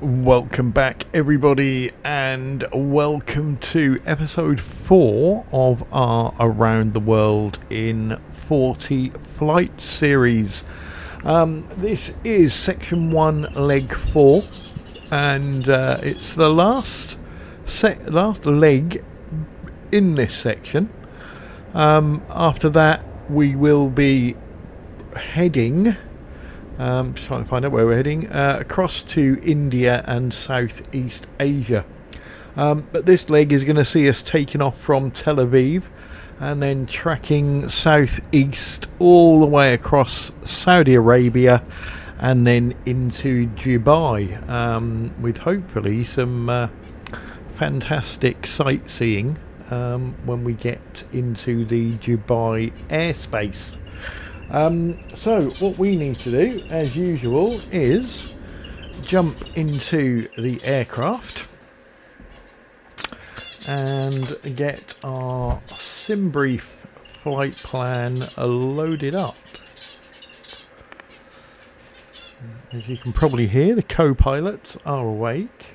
Welcome back, everybody, and welcome to episode 4 of our Around the World in 40 flight series. This is section 1, leg 4, and it's the last leg in this section. After that, we will be heading. Just trying to find out where we're heading, across to India and Southeast Asia. But this leg is going to see us taking off from Tel Aviv and then tracking southeast all the way across Saudi Arabia and then into Dubai, with hopefully some fantastic sightseeing when we get into the Dubai airspace. So what we need to do, as usual, is jump into the aircraft and get our sim brief flight plan loaded up. As you can probably hear, the co-pilots are awake.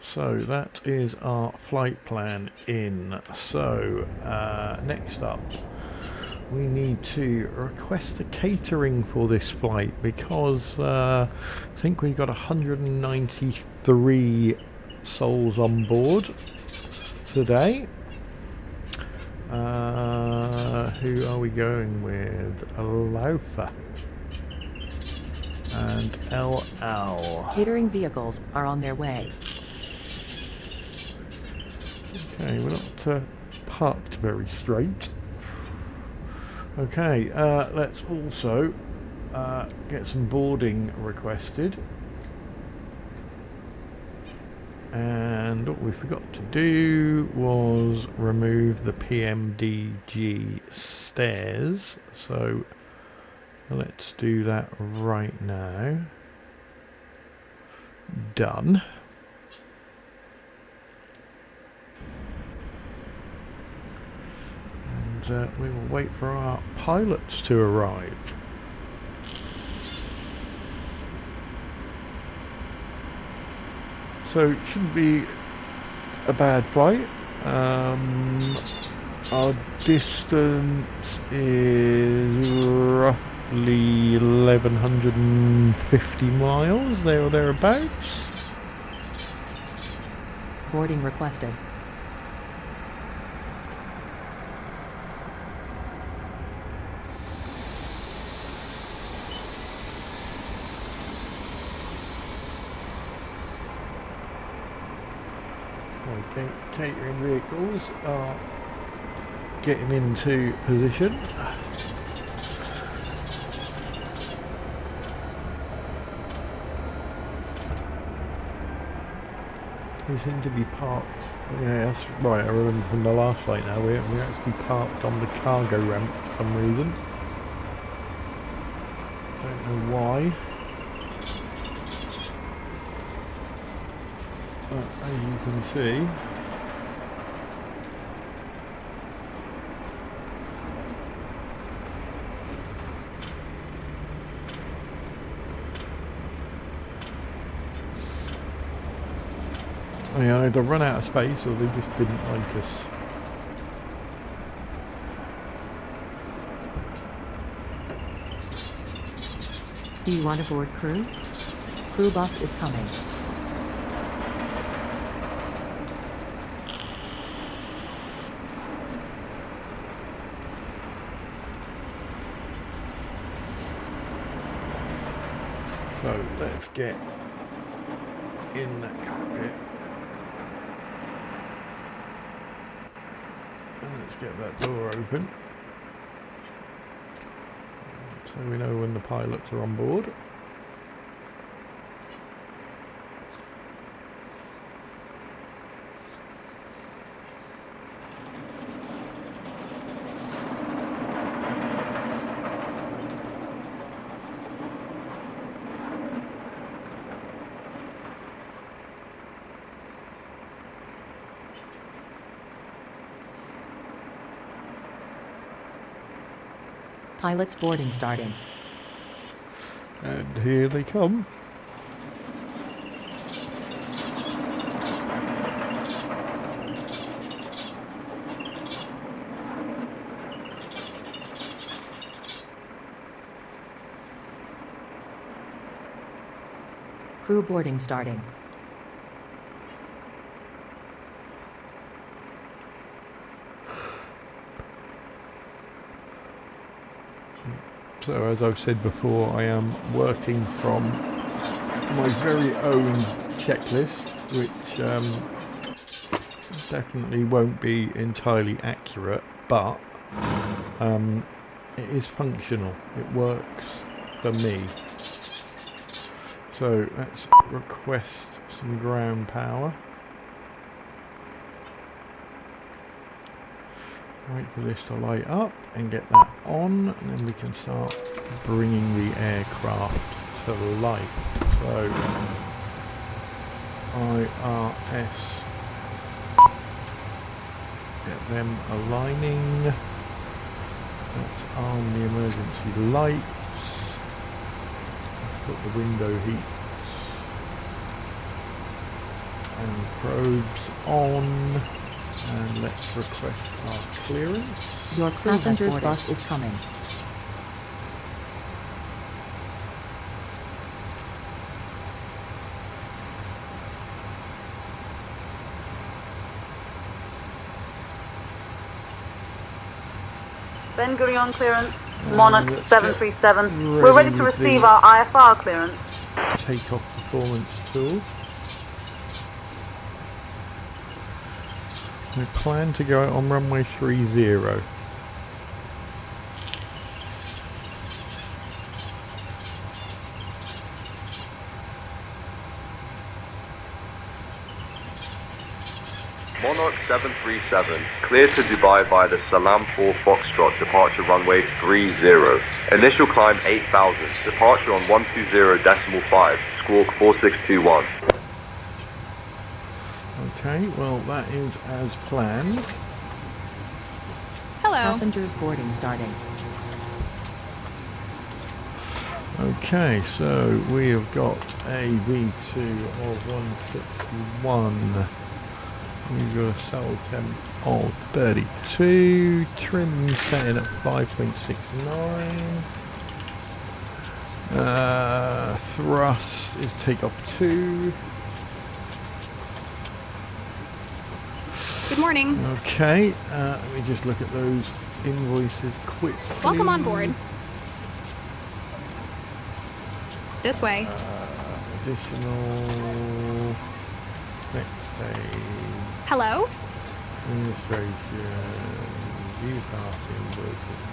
So that is our flight plan in. So next up, we need to request a catering for this flight because I think we've got 193 souls on board today. Who are we going with? Alofa and El Al. Catering vehicles are on their way. Okay, we're not parked very straight. Okay, let's also get some boarding requested. And what we forgot to do was remove the PMDG stairs. So let's do that right now. Done. We will wait for our pilots to arrive. So it shouldn't be a bad flight. Our distance is roughly 1150 miles, there or thereabouts. Boarding requested. Okay, catering vehicles are getting into position. We seem to be parked. Yeah, that's right. I remember from the last flight now. We're actually parked on the cargo ramp for some reason. Don't know why. But as you can see, they either run out of space or they just didn't like us. Do you want to board crew? Crew bus is coming. So let's get in that cockpit. And let's get that door open. So we know when the pilots are on board. Pilots boarding starting. And here they come. Crew boarding starting. So as I've said before, I am working from my very own checklist, which definitely won't be entirely accurate, but it is functional. It works for me. So let's request some ground power. Wait for this to light up and get that on, and then we can start bringing the aircraft to life. So IRS, get them aligning. Let's arm the emergency lights. Let's put the window heats and probes on. And let's request our clearance. Your passenger's bus is coming. Ben Gurion clearance, Monarch 737. We're ready to receive our IFR clearance. Takeoff performance tool. We plan to go out on runway 30. Monarch 737, cleared to Dubai via the Salam 4 Foxtrot, departure runway 30. Initial climb 8,000, departure on 120.5, squawk 4621. Okay, well that is as planned. Hello. Passengers boarding starting. Okay, so we have got a V2 of 161. We've got a soul temp of 32. Trim setting at 5.69. Thrust is takeoff 2. Good morning. Okay, let me just look at those invoices quickly. Welcome on board. This way. Additional next page. Hello. Administration. View past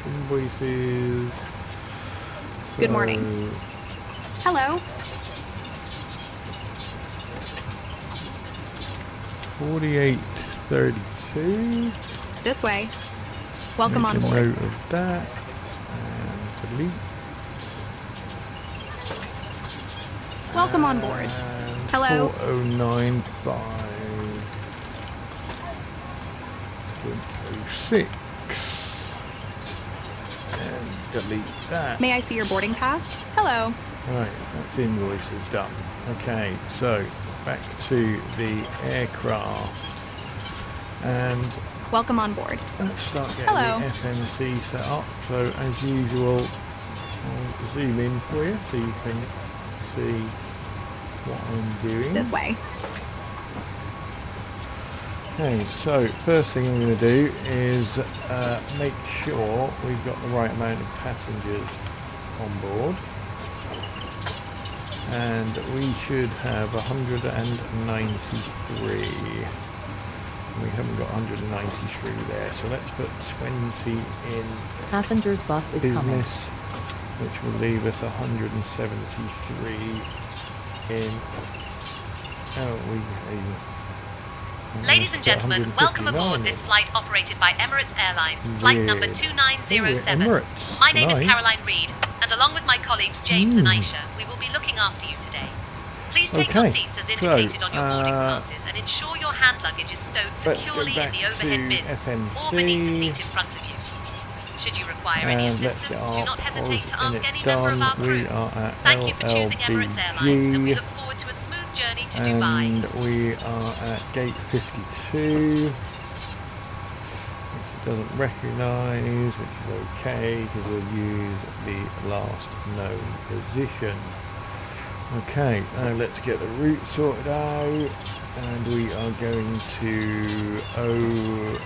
invoices. Good morning. Hello. 4832. This way. Welcome on Make a board. note of that. And delete. Welcome on board. And Hello. 4095.06. And delete that. May I see your boarding pass? Hello. Right, that's invoices done. Okay, so back to the aircraft. And Welcome on board. let's start getting Hello. the FMC set up. So as usual, I'll zoom in for you so you can see what I'm doing. This way. Okay, so first thing I'm going to do is make sure we've got the right amount of passengers on board. And we should have 193. We haven't got 193 there, so let's put 20 in Passenger's bus is coming. business, which will leave us 173 in. Ladies and gentlemen, welcome aboard this flight operated by Emirates Airlines, flight number 2907. Emirates My name is tonight. Caroline Reed, and along with my colleagues James and Aisha, we will be looking after you today. Please take your Okay, seats as indicated on your boarding so, passes and ensure your hand luggage is stowed let's go securely in back the overhead to bins FMC. or beneath the seat in front of you. Should you require any And let's assistance, get do our not hesitate to pause in ask any it member of done. our crew. We are at Thank you for choosing Emirates Airlines, and we LLDG. look forward to a smooth journey to Dubai. And we are at gate 52, which it doesn't recognise, which is okay because we'll use the last known position. Okay, now let's get the route sorted out, and we are going to OOM.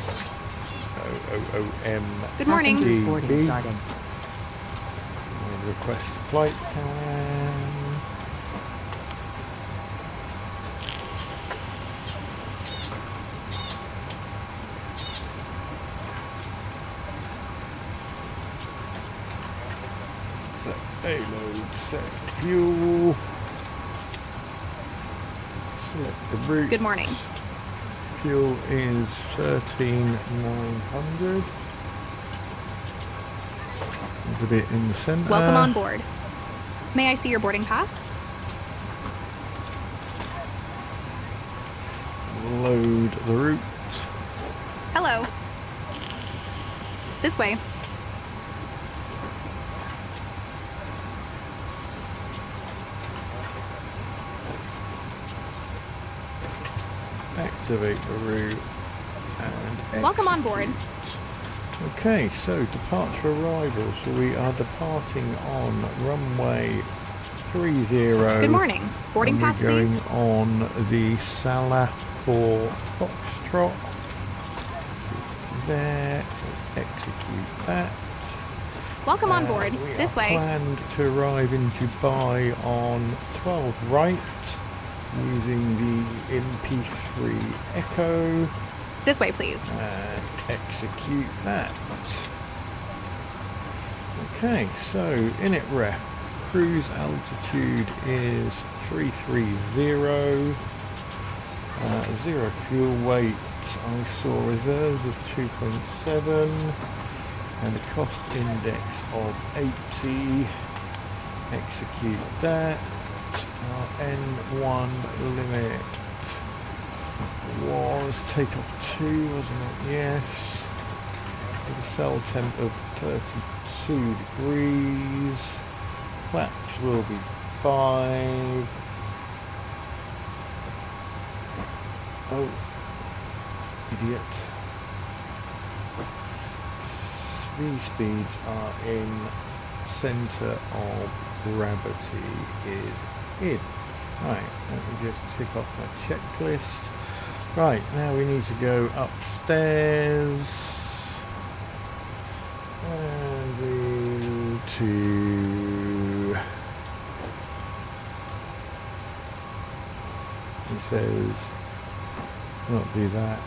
Good morning. Passengers boarding DB. starting. And request flight plan. Payload, set fuel, select the route. Good morning. Fuel is 13,900. A bit in the centre. Welcome on board. May I see your boarding pass? Load the route. Hello. This way. Activate the route and Welcome on board. Okay, so departure arrivals. So we are departing on runway 30. Good morning. Boarding and pass, we're going please. on the Salah for Foxtrot. There, so execute that. Welcome on board. We This are way. planned to arrive in Dubai on 12 right, using the MP3 Echo. This way, please. And execute that. Okay, so init ref. Cruise altitude is 330. Zero fuel weight. I saw reserves of 2.7 and a cost index of 80. Execute that. Our N1 limit was takeoff 2, wasn't it? Yes. With a cell temp of 32 degrees. Flaps will be 5. Oh, idiot. 3 speeds are in. Center of gravity is in. Right, let me just tick off my checklist. Right, now we need to go upstairs. And we need to... It says, not do that.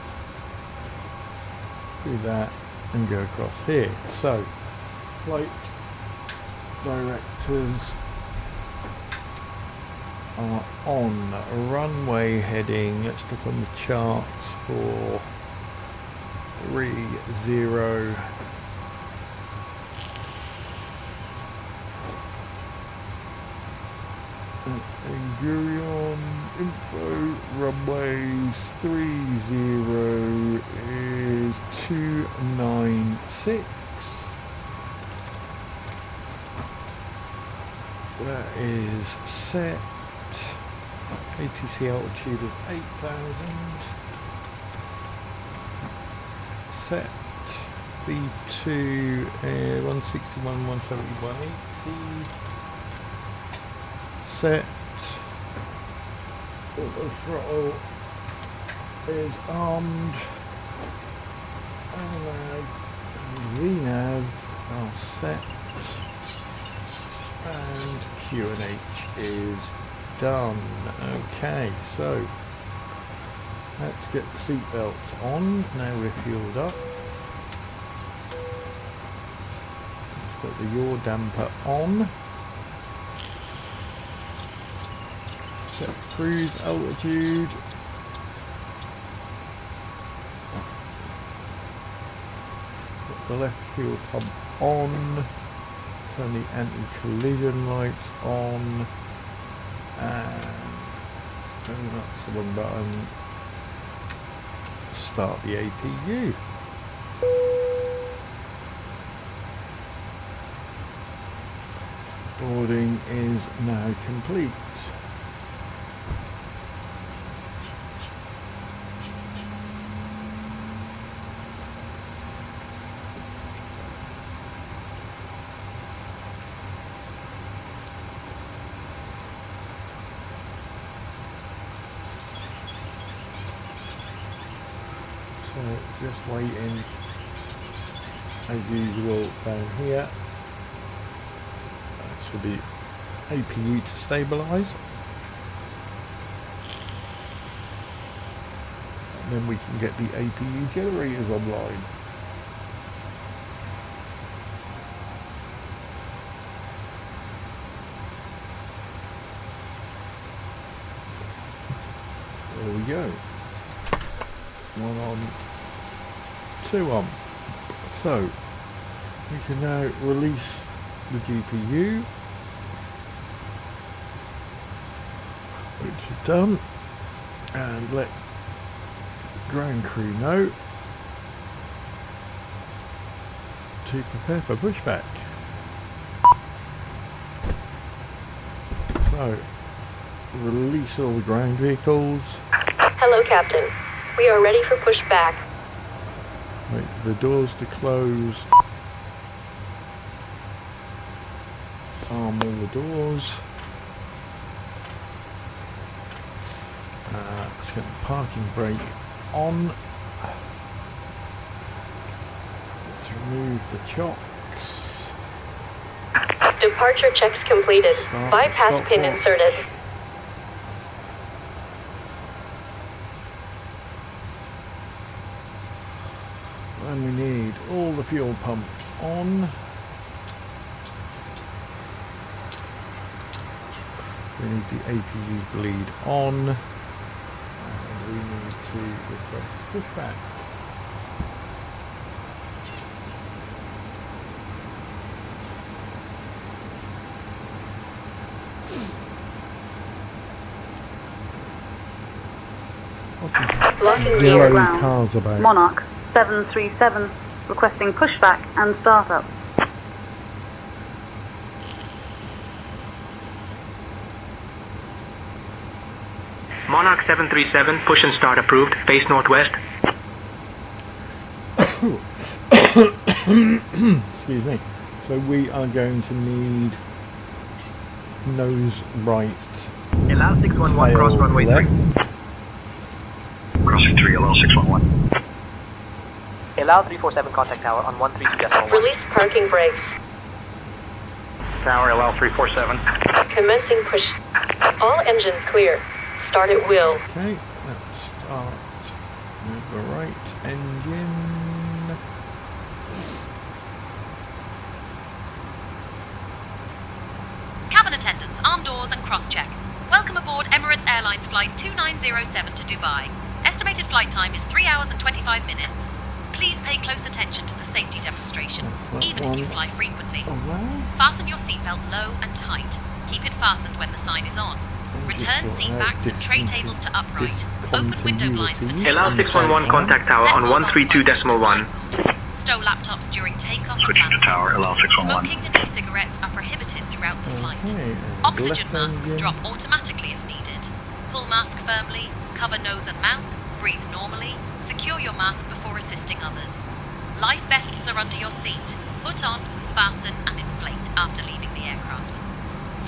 Do that and go across here. So, flight directors are on runway heading. Let's look on the charts for 30. Gurion info runways 30 is 296. That is set. ATC altitude of 8,000. Set. V2 161, 170, 180. Set. Auto throttle is armed. Nav and VNav are set. And QNH is done. Okay, so let's get the seatbelts on. Now we're fueled up. Let's put the yaw damper on. Set cruise altitude. Put the left fuel pump on. Turn the anti-collision lights on. And that's the one button. Start the APU. Boarding is now complete. So just waiting as usual down here. That's for the APU to stabilise. And then we can get the APU generators online. There we go. 1 on, 2 on. So we can now release the GPU, which is done, and let ground crew know to prepare for pushback. So release all the ground vehicles. Hello, Captain. We are ready for pushback. Wait for the doors to close. Arm all the doors. Let's get the parking brake on. Let's remove the chocks. Departure checks completed. Start Bypass pin stopwatch. inserted. And we need all the fuel pumps on. We need the APU bleed on. And we need to request pushback. Locking Zero Zero ground. cars about. Monarch 737 requesting pushback and startup. Monarch 737, push and start approved. Face northwest. Excuse me. So we are going to need nose right. Allow 611, tail cross runway 3. left. Crossing 3, allow 611. Allow 347 contact tower on 132.1. Release parking brakes. Tower, allow 347. Commencing push. All engines clear. Start at will. Okay, let's start with the right engine. Cabin attendants, arm doors and cross-check. Welcome aboard Emirates Airlines Flight 2907 to Dubai. Estimated flight time is 3 hours and 25 minutes. Please pay close attention to the safety demonstration, That's even if you fly frequently. Alright. Fasten your seatbelt low and tight. Keep it fastened when the sign is on. Return seat backs and tray tables to upright. Open window blinds for takeoff. Allow 611 contact tower Set on mobile devices to 132.1. flight mode. Stow laptops during takeoff and Switching to landing. tower, allow 611. Smoking and e-cigarettes are prohibited throughout the flight. Okay, and Oxygen left masks engine. drop automatically if needed. Pull mask firmly, cover nose and mouth, breathe normally, secure your mask before assisting others. Life vests are under your seat. Put on, fasten and inflate after leaving the aircraft.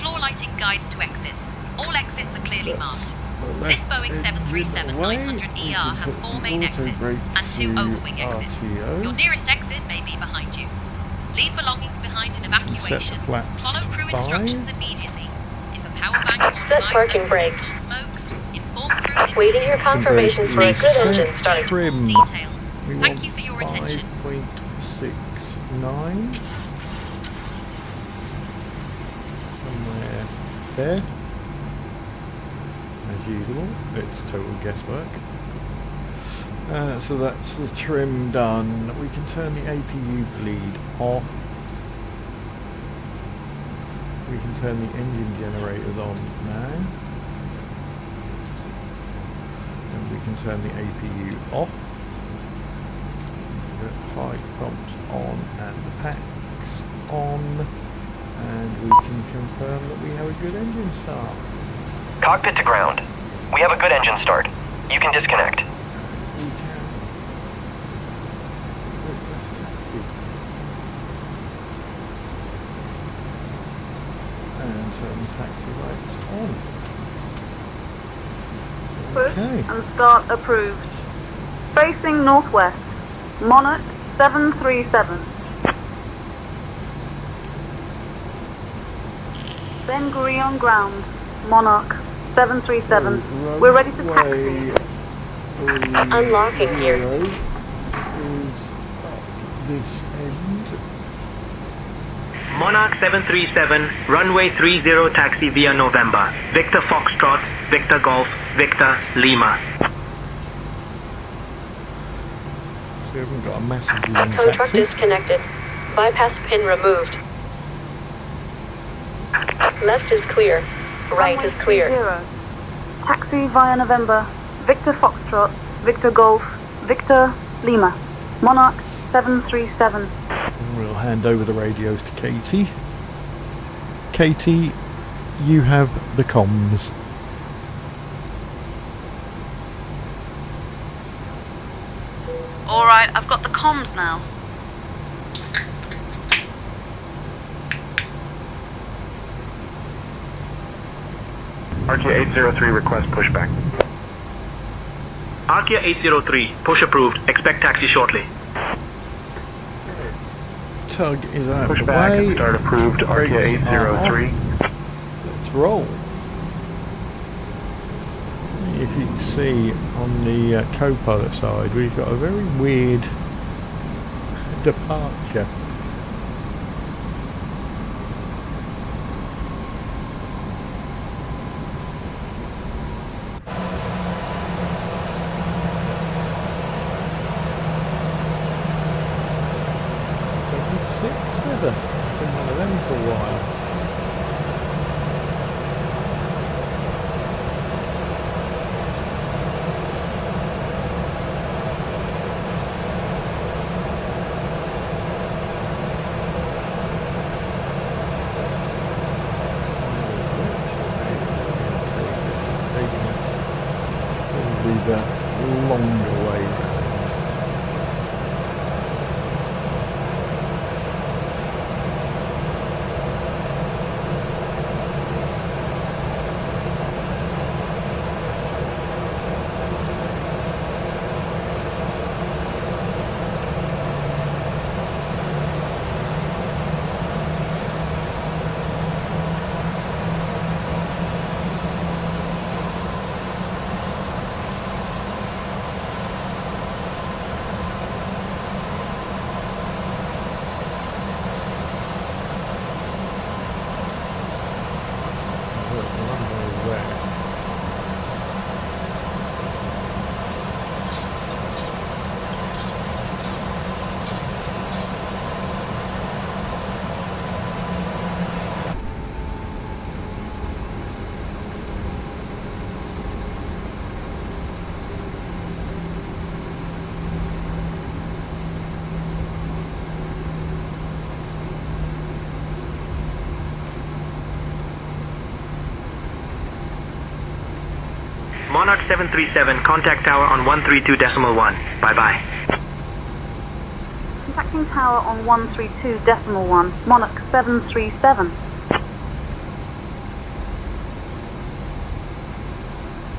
Floor lighting guides to exits. All exits are clearly marked. This Boeing 737-900ER has 4 main exits and 2 overwing exits. Your nearest exit may be behind you. Leave belongings behind in evacuation. Follow crew instructions immediately. If a power bank or Set device parking overheats brake. or smokes, inform crew Waiting your immediately. confirmation for a good engine start. Trim. Full details. We Thank want you for your attention. 5.69. Somewhere there. As usual, it's total guesswork. So that's the trim done. We can turn the APU bleed off. We can turn the engine generators on now. And we can turn the APU off. The 5 pumps on and the packs on. And we can confirm that we have a good engine start. Cockpit to ground. We have a good engine start. You can disconnect. We can request taxi. And turn the taxi lights on. Push Okay. and start approved. Facing northwest. Monarch 737. Ben Gurion ground. Monarch 737. So, We're ready to runway taxi. 30 Unlocking gear. is up this end. Monarch 737, runway 30 taxi via November. Victor Foxtrot, Victor Golf, Victor Lima. So we haven't got a massive long Tow truck taxi. disconnected. Bypass pin removed. Left is clear. Right Runway is clear. 30. Taxi via November. Victor Foxtrot. Victor Golf. Victor Lima. Monarch 737. And we'll hand over the radios to Katie. Katie, you have the comms. Alright, I've got the comms now. Arkia 803 request pushback. Arkia 803, push approved. Expect taxi shortly. Tug is out of the Pushback way. and start approved. Arkia Brakes are 803. off. Let's roll. If you can see on the co-pilot side, we've got a very weird departure. It's been one of them for a while. The longer way round. Monarch 737, contact tower on 132.1. Bye-bye. Contacting tower on 132.1. Monarch 737.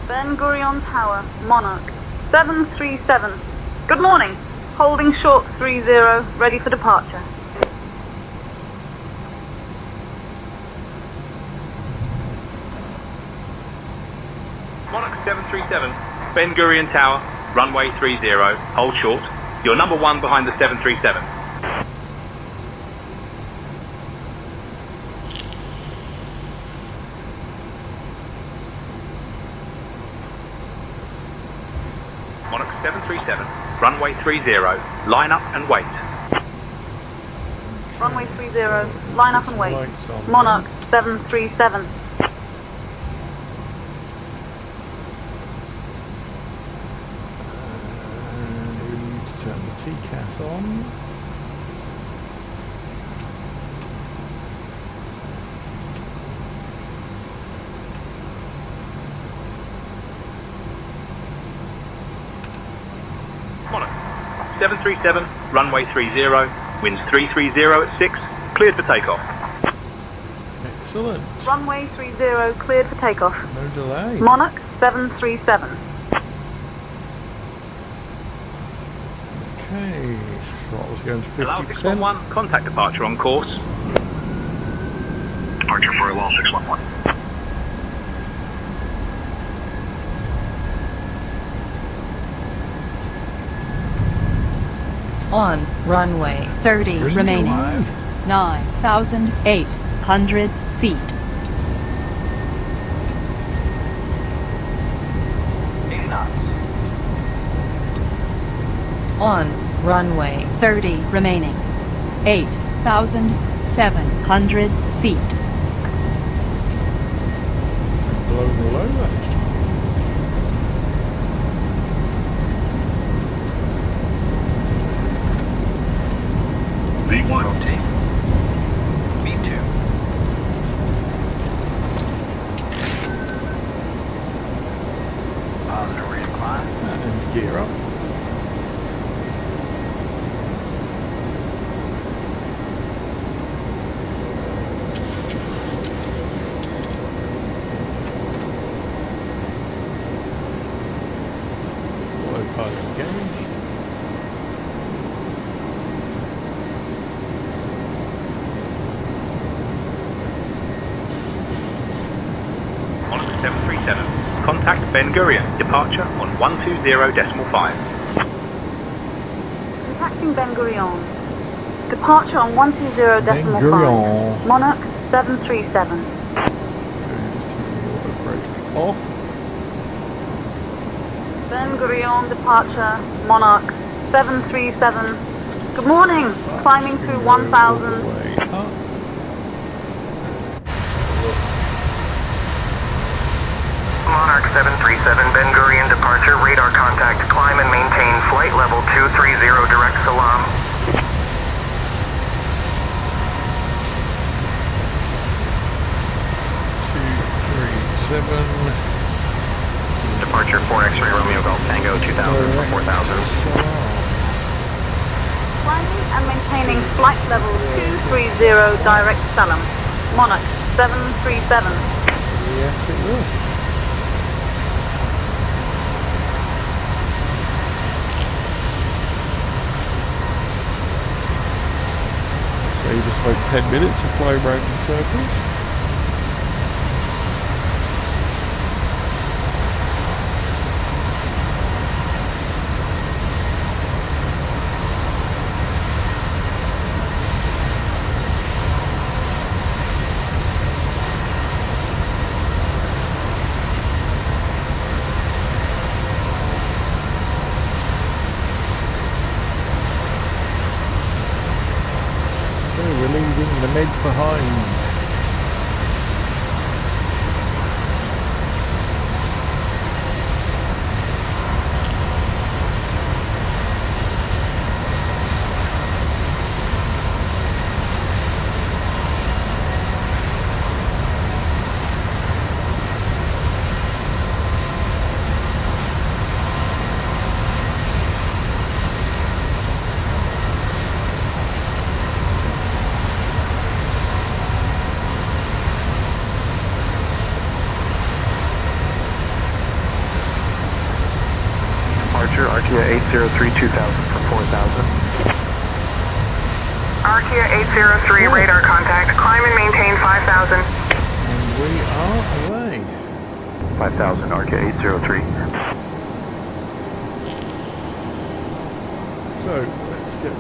Ben Gurion Tower. Monarch 737. Good morning. Holding short 30. Ready for departure. Monarch 737, Ben Gurion Tower, runway 30, hold short. You're number one behind the 737. Monarch 737, runway 30, line up and wait. Runway 30. Line up and wait. Monarch 737. Turn the TCAS on. 737, runway 30, winds 330 at 6, cleared for takeoff. Excellent. Runway 30 cleared for takeoff. No delay. Monarch 737. Okay, throttle's going to Allow 50%. 611, contact departure on course. Departure for wall 611. On runway 30 Where's the remaining. delay? 9,800 feet. On runway 30 remaining. 8,700 feet. Blown all over. V1. Rotate. V2. Positive rate of climb. And gear up. Autopilot engaged. Monarch 737, contact Ben Gurion, departure on 120.5. Contacting Ben Gurion. Departure on 120.5. Ben Gurion. Monarch 737. Auto brake off. Ben Gurion departure. Monarch 737. Good morning. Climbing through 1,000. Way up. Monarch 737, Ben Gurion departure, radar contact, climb and maintain flight level 230, direct Salam. 237. Departure 4 X-ray Romeo Golf Tango 2000 for 4,000. Climbing and maintaining flight level 230 direct Salem. Monarch 737. Yes, it will. So you just wait 10 minutes to fly around in circles. We're leaving the Med behind. Departure, Arkia 803 2000 for 4,000. Arkia 803, radar contact, climb and maintain 5,000. And we are away. 5,000, Arkia 803. So let's get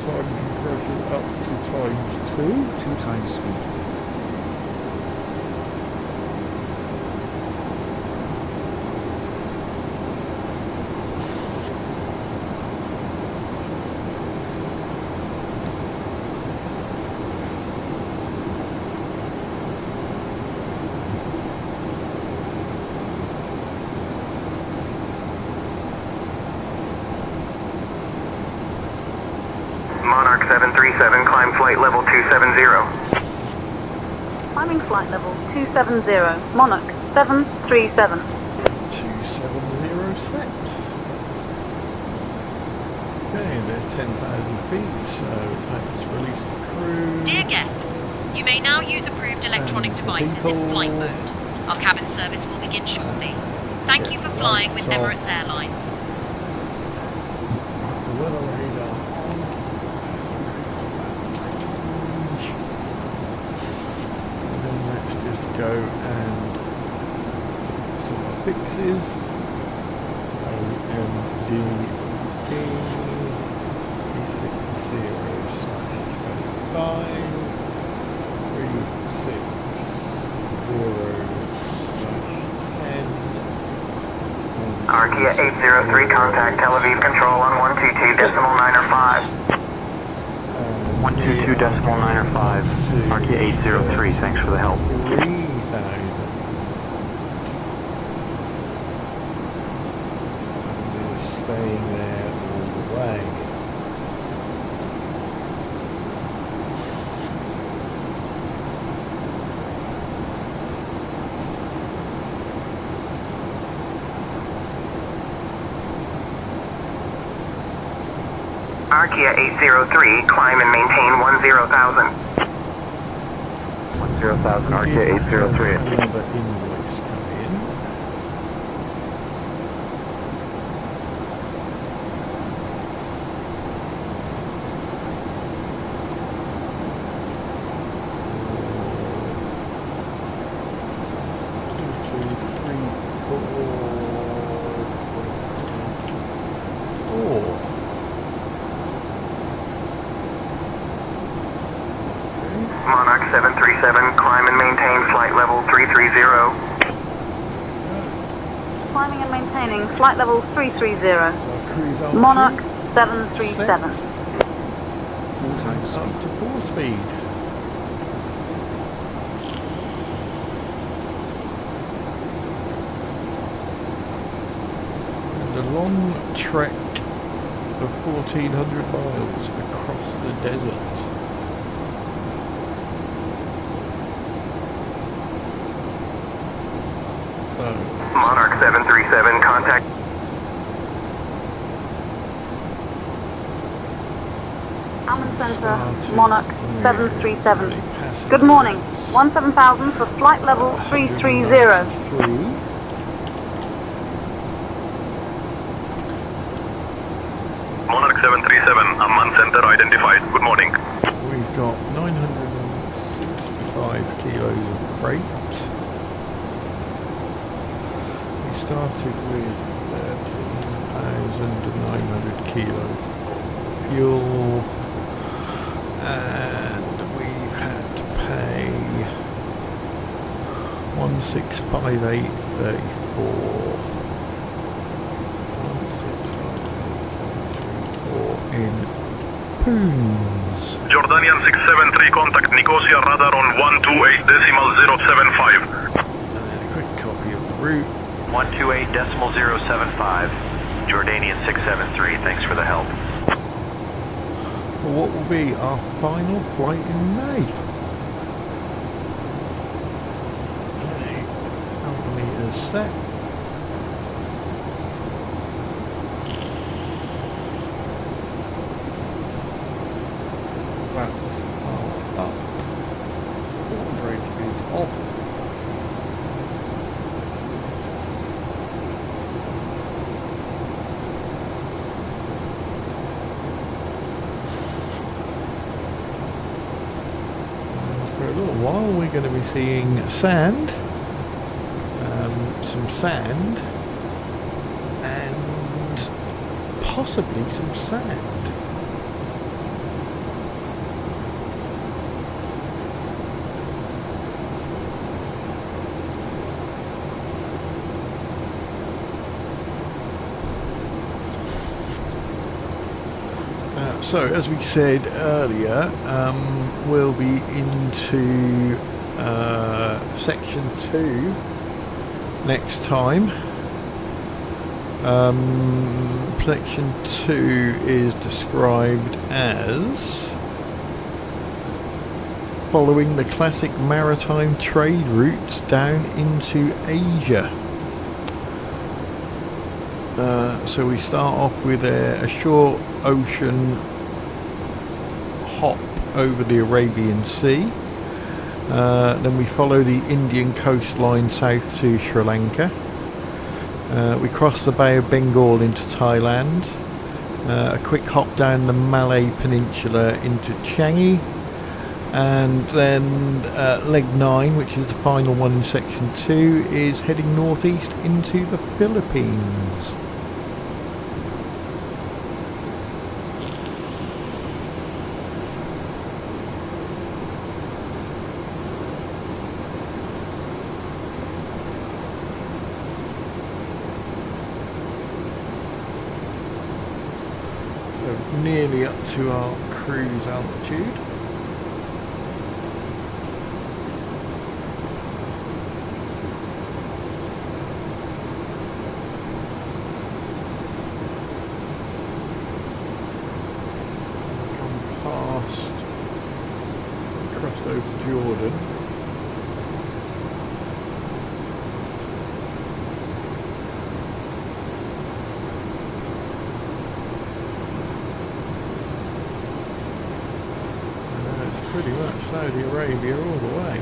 time compression up to times 2. 2 times speed. Monarch 737, climb flight level 270. Climbing flight level 270. Monarch 737. 270 set. Okay, then says 10,000 feet, so let's release the crew. Dear guests, you may now use approved electronic devices in flight mode. Our cabin service will begin shortly. Thank you for flying with Emirates Airlines. The weather radar on. And then let's just go and some fixes. OMD 360/25 Arkia 803, contact Tel Aviv Control on 122.905. 122.905. Arkia 803, thanks for the help. 3,000. And staying there all the way. Arkia 803, climb and maintain 10,000. 10,000, Arkia 803. Another invoice come in. Monarch 737, climb and maintain flight level 330. Climbing and maintaining flight level 330. Cruise altitude. Monarch 737. Up to 4 speed. And a long trek of 1,400 miles across the desert. So, Monarch 737, contact. Alman Center, Monarch 737. Good morning. 17,000 for flight level 330. Monarch 737, Amman Center identified. Good morning. We've got 965 kilos of freight. We started with 13,900 kilos of fuel, and we've had to pay 1,658.34 in pounds. Jordanian 673, contact Nicosia radar on 128.075. And then a quick copy of the route. 128.075. Jordanian 673, thanks for the help. For what will be our final flight in May. Okay, altimeters set. Flaps are up. Water brake is off. For a little while we're going to be seeing sand, some sand, and possibly some sand. So, as we said earlier, we'll be into section 2 next time. Section 2 is described as following the classic maritime trade routes down into Asia. So we start off with a short ocean hop over the Arabian Sea. Then we follow the Indian coastline south to Sri Lanka. We cross the Bay of Bengal into Thailand. A quick hop down the Malay Peninsula into Changi. And then leg 9, which is the final one in section 2, is heading northeast into the Philippines. So nearly up to our cruise altitude. Crossed over Jordan. It's pretty much Saudi Arabia all the way.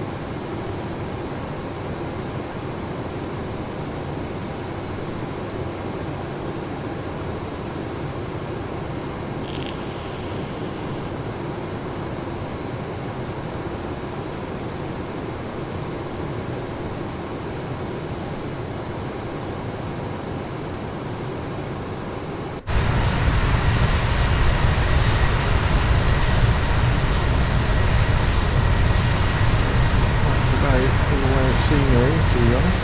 Scenery, to be honest.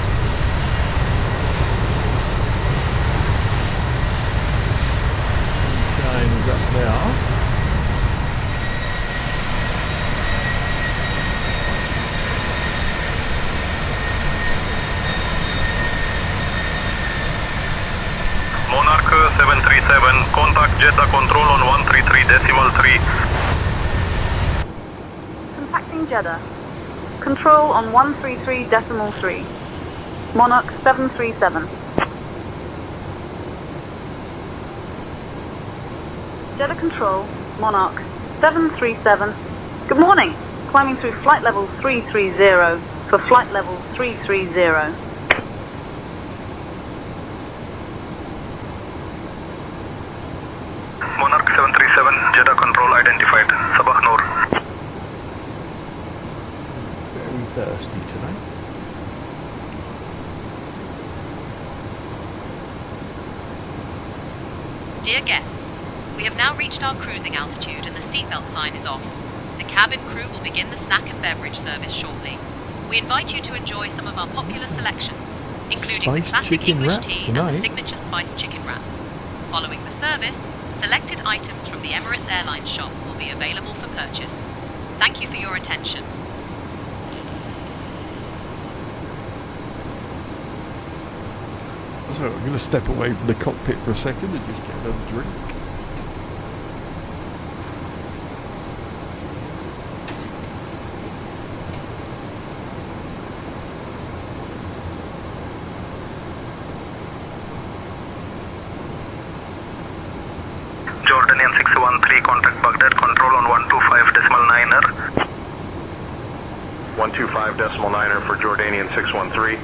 Shine's up there. Monarch 737, contact Jeddah control on 133.3. Contacting Jeddah. Control on 133.3. Monarch 737. Jeddah Control, Monarch 737. Good morning. Climbing through flight level 330 for flight level 330. Monarch 737, Jeddah control identified. Sabah Noor. Very thirsty tonight. Dear guests, we have now reached our cruising altitude and the seatbelt sign is off. The cabin crew will begin the snack and beverage service shortly. We invite you to enjoy some of our popular selections, including the Spiced classic chicken English wrap tea tonight. and the signature spiced chicken wrap. Following the service, selected items from the Emirates Airlines shop will be available for purchase. Thank you for your attention. So I'm going to step away from the cockpit for a second and just get another drink. Jordanian 613, contact Baghdad control on 125.9er. 125.9er for Jordanian 613.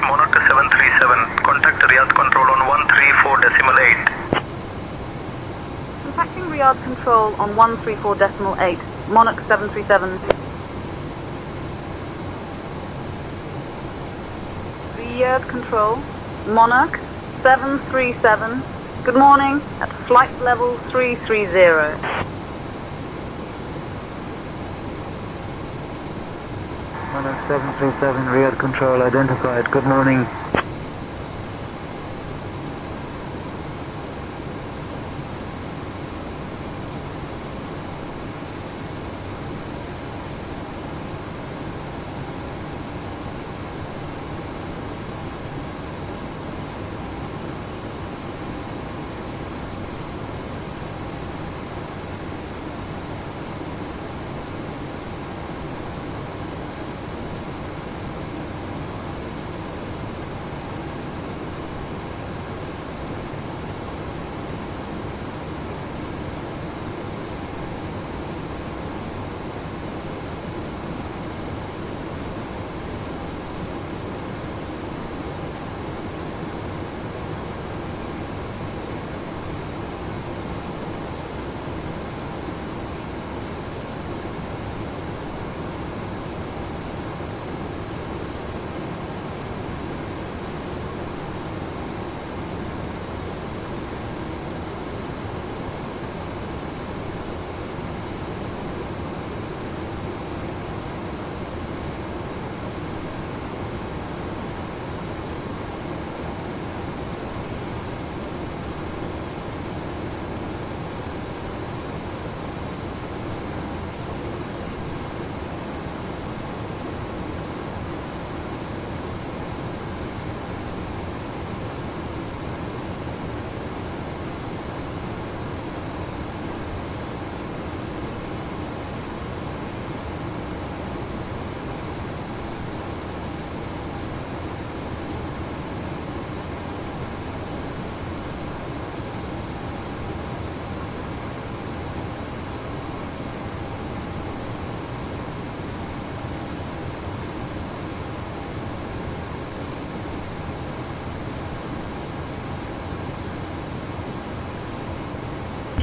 Monarch 737, contact Riyadh control on 134.8. Contacting Riyadh Control on 134.8. Monarch 737. Riyadh Control, Monarch 737. Good morning, at flight level 330. Monarch 737, Riyadh control identified. Good morning.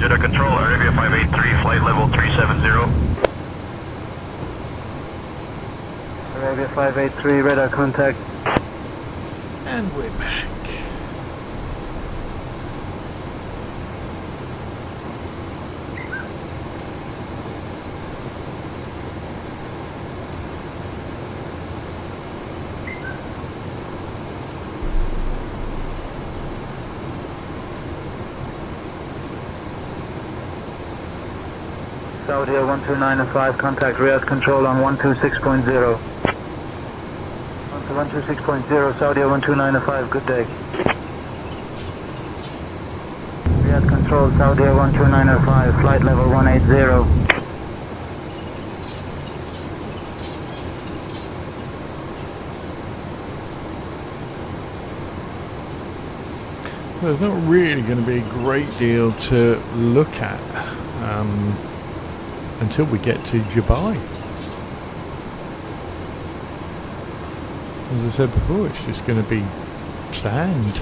Jeddah Control, Arabia 583, flight level 370. Arabia 583, radar contact. And we're back. Saudi 12905, contact Riyadh control on 126.0. 126.0, Saudi 12905, good day. Riyadh control, Saudi 12905, flight level 180. There's not really going to be a great deal to look at until we get to Dubai. As I said before, it's just going to be sand.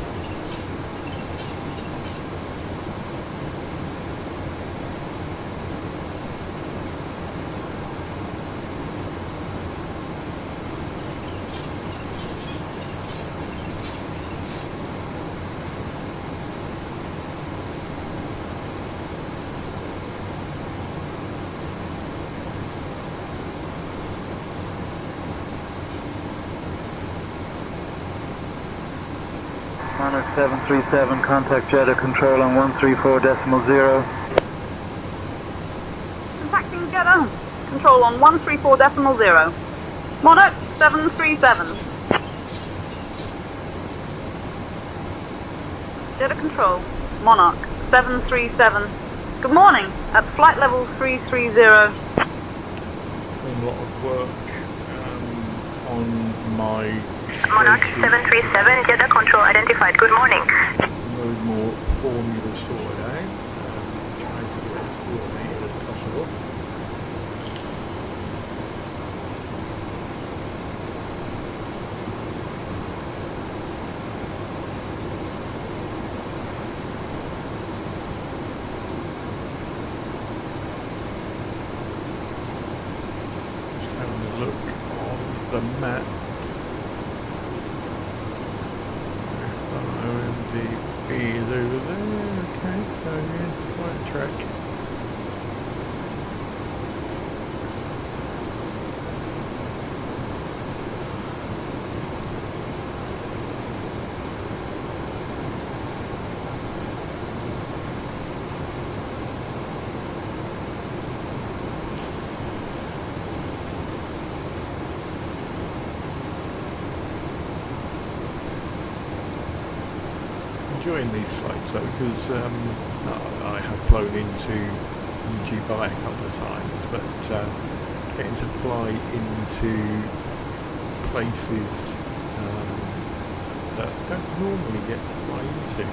Monarch 737, contact Jeddah control on 134.0. Contacting Jeddah. Control on 134.0. Monarch 737. Jeddah Control. Monarch 737. Good morning. At flight level 330. A lot of work on my Monarch 737, Jeddah Control identified. Good morning. no more formula sorted out. Trying to get as coordinated as possible. Just having a look on the map. OMD is over there. Okay, so yeah, quite a trek. Enjoying these flights though, because I have flown into Dubai a couple of times, but getting to fly into places that I don't normally get to fly into.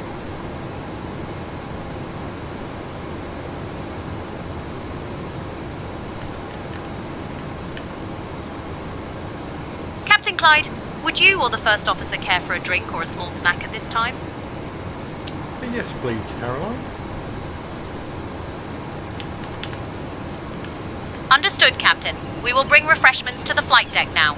Captain Clyde, would you or the first officer care for a drink or a small snack at this time? Yes, please, Caroline. Understood, Captain. We will bring refreshments to the flight deck now.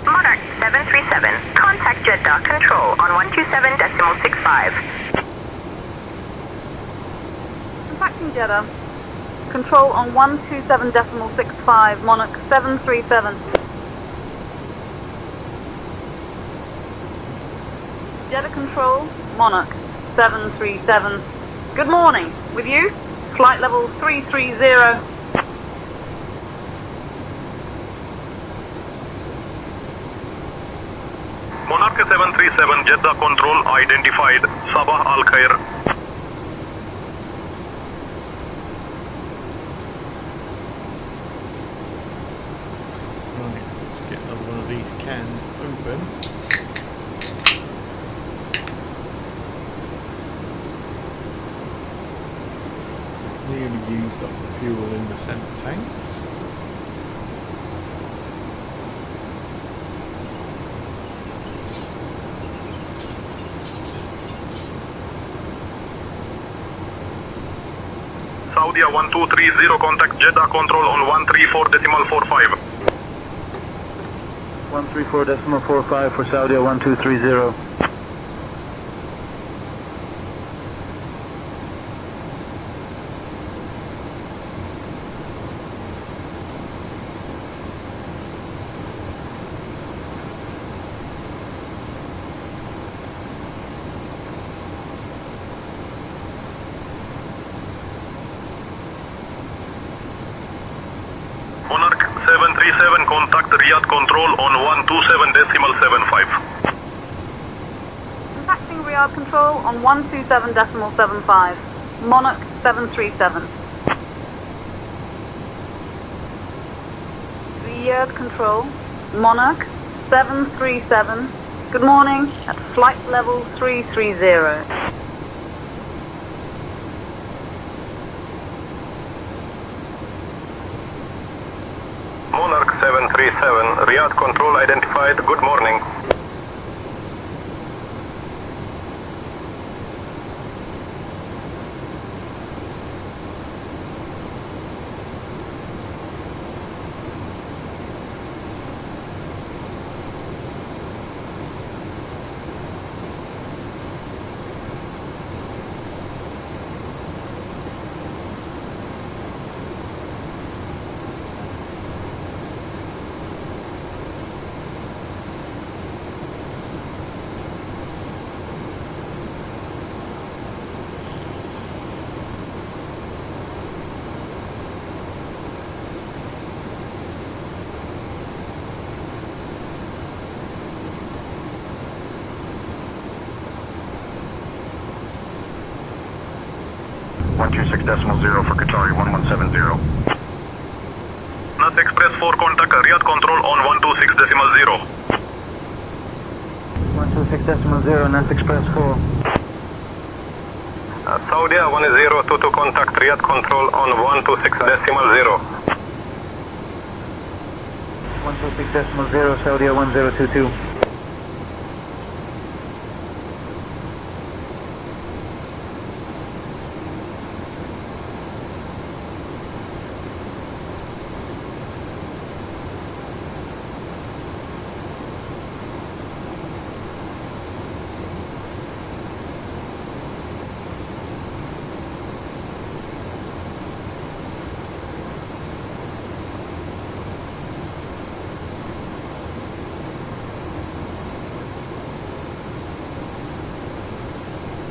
Monarch 737, contact Jeddah Control on 127.65. Contacting Jeddah. Control on 127.65, Monarch 737. Jeddah Control, Monarch 737. Good morning. With you, flight level 330. Monarch 737, Jeddah Control identified. Sabah Al Khair. Right, let's get another one of these cans open. Nearly used up the fuel in the centre tanks. Saudi 1230, contact Jeddah Control on 134.45. 134.45 for Saudi 1230. 737, contact Riyadh Control on 127.75. Contacting Riyadh Control on 127.75. Monarch 737. Riyadh Control, Monarch 737. Good morning, at flight level 330. Monarch 737, Riyadh Control identified. Good morning. .0 for Qatari 1170. NAS Express 4, contact Riyadh Control on 126.0. 126.0, NAS Express 4. Saudi 1022, contact Riyadh Control on 126.0. 126.0, Saudi 1022.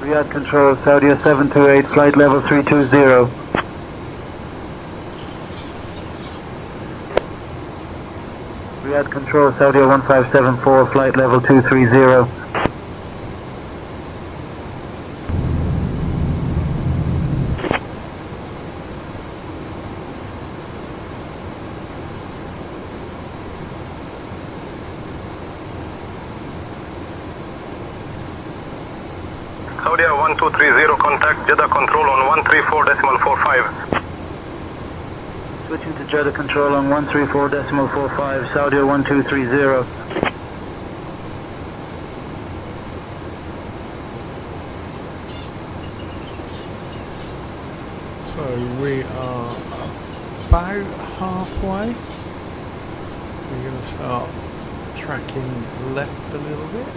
Riyadh Control, Saudi 728, flight level 320. Riyadh Control, Saudi 1574, flight level 230. Saudi 1230, contact Jeddah Control on 134.45. Switching to Jeddah Control on 134.45, Saudi 1230. So we are about halfway. We're going to start tracking left a little bit.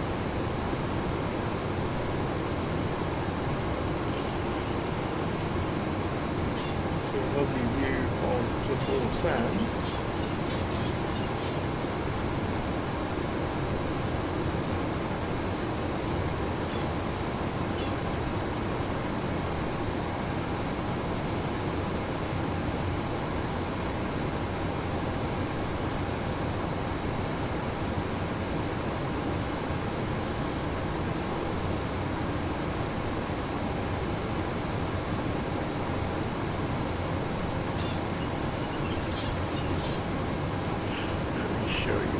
Lovely view of some more sand.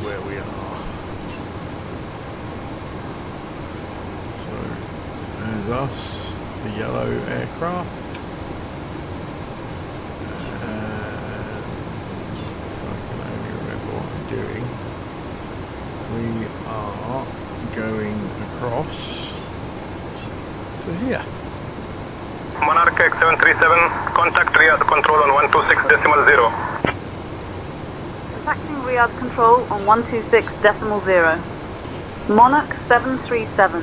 Where we are. So there's us, the yellow aircraft, and if I can only remember what I'm doing, we are going across to here. Monarch X737, contact Riyadh Control on 126.0. Contacting Riyadh Control on 126.0. Monarch 737.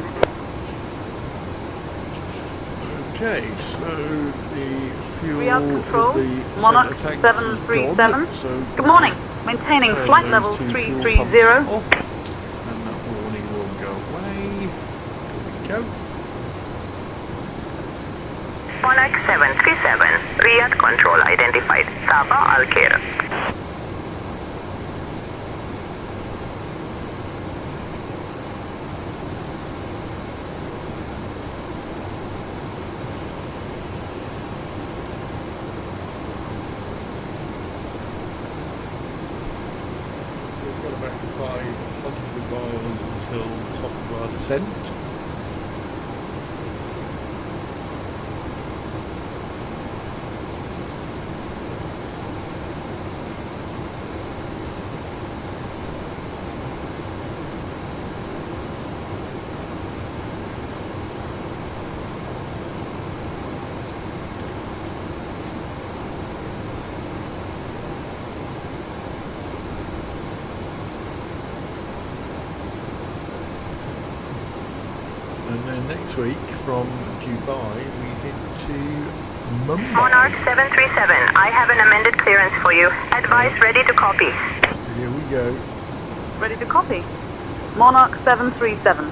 Okay, so the fuel Riyadh Control, the Monarch center tanks is 737. gone, so Good morning. Maintaining turn flight those level two fuel 330. pumps off, and that warning will go away. There we go. Monarch 737, Riyadh Control identified, Sabah Al Khair. descent. And then next week from Dubai we head to Mumbai. Monarch 737, I have an amended clearance for you. Advice ready to copy. Here we go. Ready to copy. Monarch 737.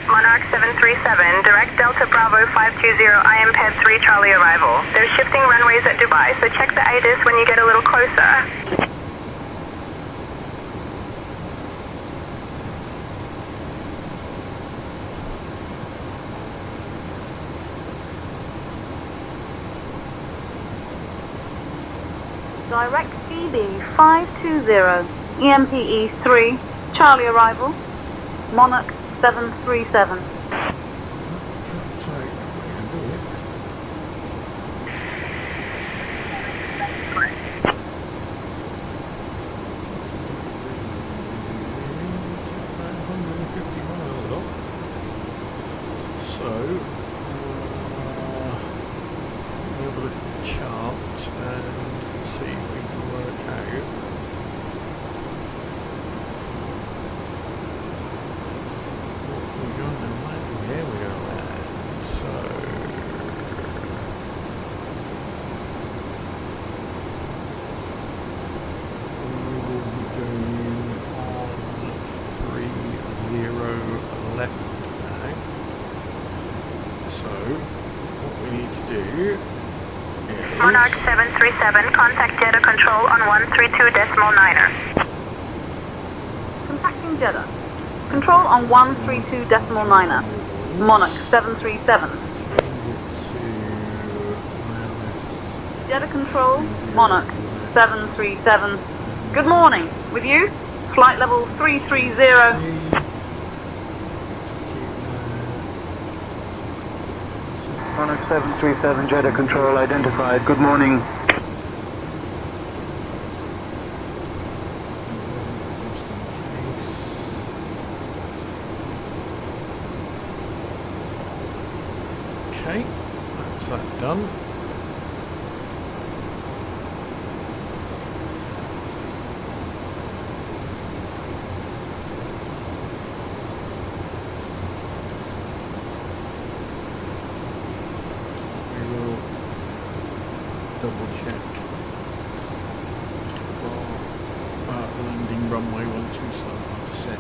Monarch 737, direct Delta Bravo 520, I am pad 3 Charlie arrival. There's shifting runways at Dubai, so check the ATIS when you get a little closer. Direct DB 520. EMPE 3. Charlie arrival. Monarch 737. Monarch 737, contact Jeddah Control on 132.9er. Contacting Jeddah. Control on 132.9er. Monarch 737. Jeddah Control, Monarch 737. Good morning. With you, flight level 330. Monarch 737, Jeddah Control identified. Good morning. Okay, that's that done. Double check our landing runway once we start our descent.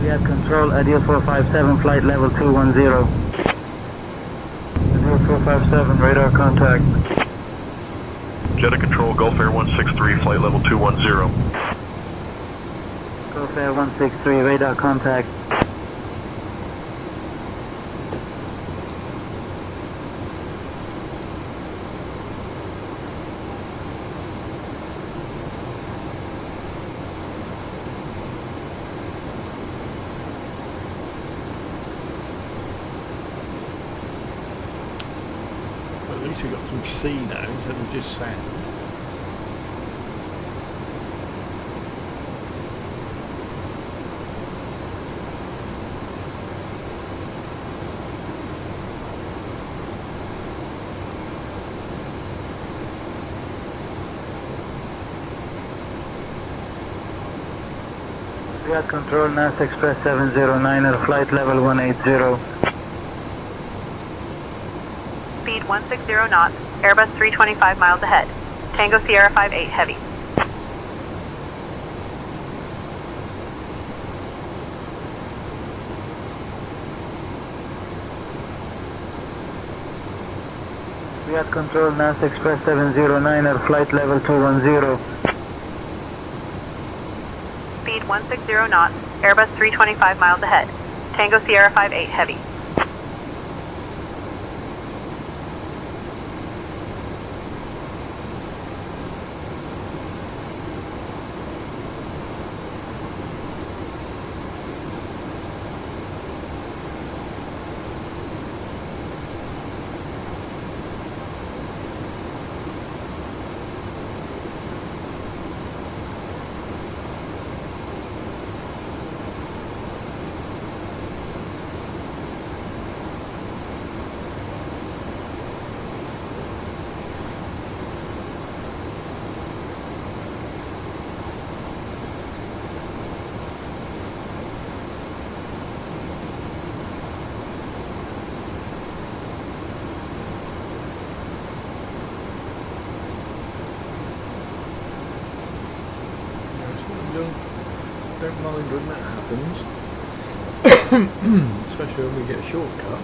We have control at 457, flight level 210. 457, radar contact. Jeddah Control, Gulf Air 163, flight level 210. Gulf Air 163, radar contact. Well, at least we've got some sea now instead of just sand. We have control, NASA Express 709 at flight level 180. Speed 160 knots. Airbus 325 miles ahead. Tango Sierra 58 heavy. We have control, NASA Express 709 at flight level 210. Speed 160 knots. Airbus 325 miles ahead. Tango Sierra 58 heavy. Don't mind when that happens, especially when we get a shortcut.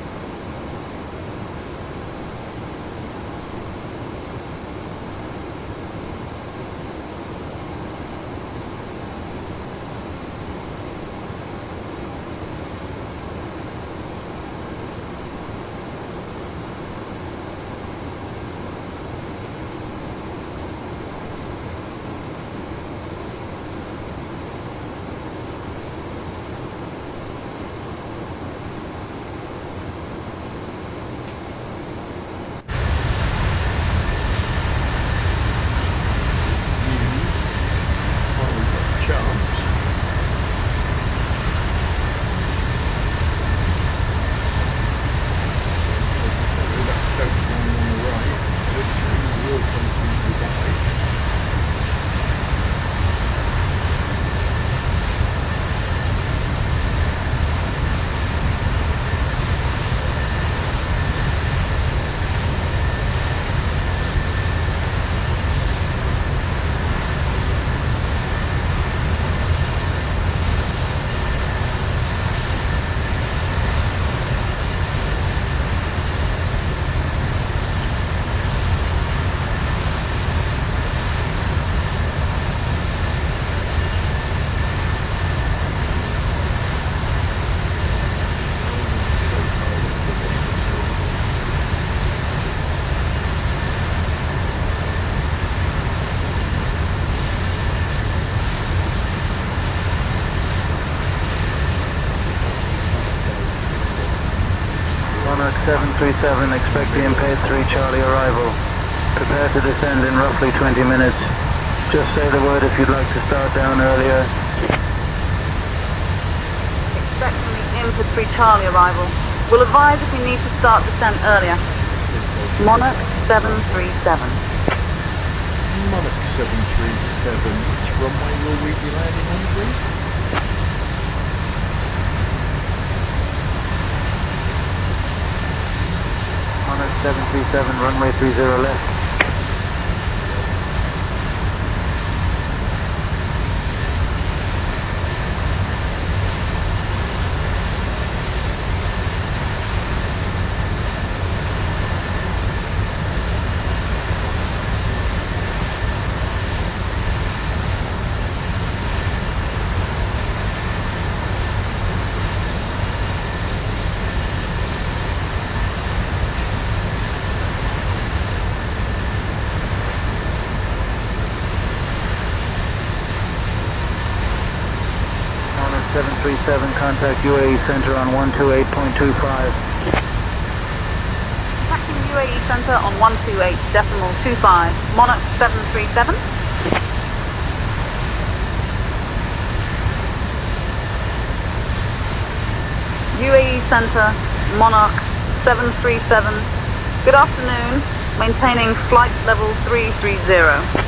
Monarch 737, expect the impaired 3 Charlie arrival. Prepare to descend in roughly 20 minutes. Just say the word if you'd like to start down earlier. Expect from the impaired 3 Charlie arrival. We'll advise if we need to start descent earlier. Monarch 737. Monarch 737, which runway will we be landing on, please? Monarch 737, runway 30 left. Monarch 737, contact UAE Center on 128.25. Taxing UAE Center on 128.25. Monarch 737. UAE Center, Monarch 737. Good afternoon. Maintaining flight level 330.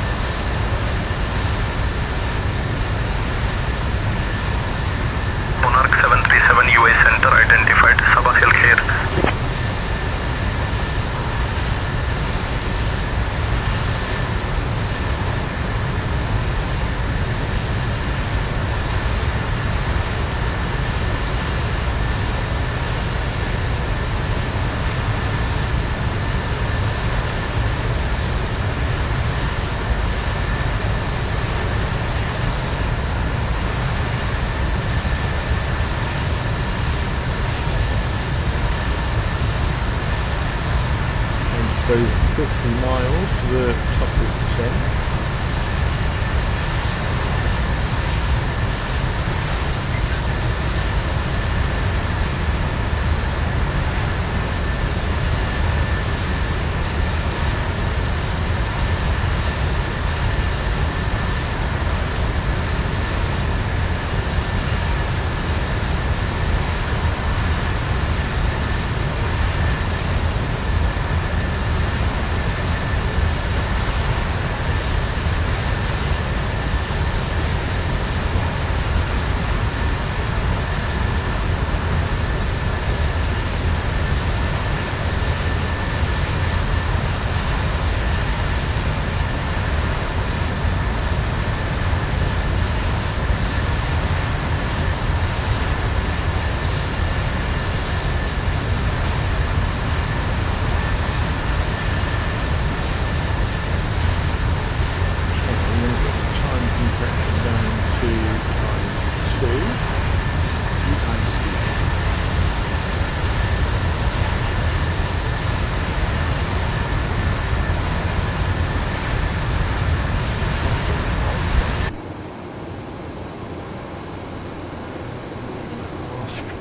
Monarch 737 UA Center identified. Sabah Hill Khair. over 50 miles to the top of the descent.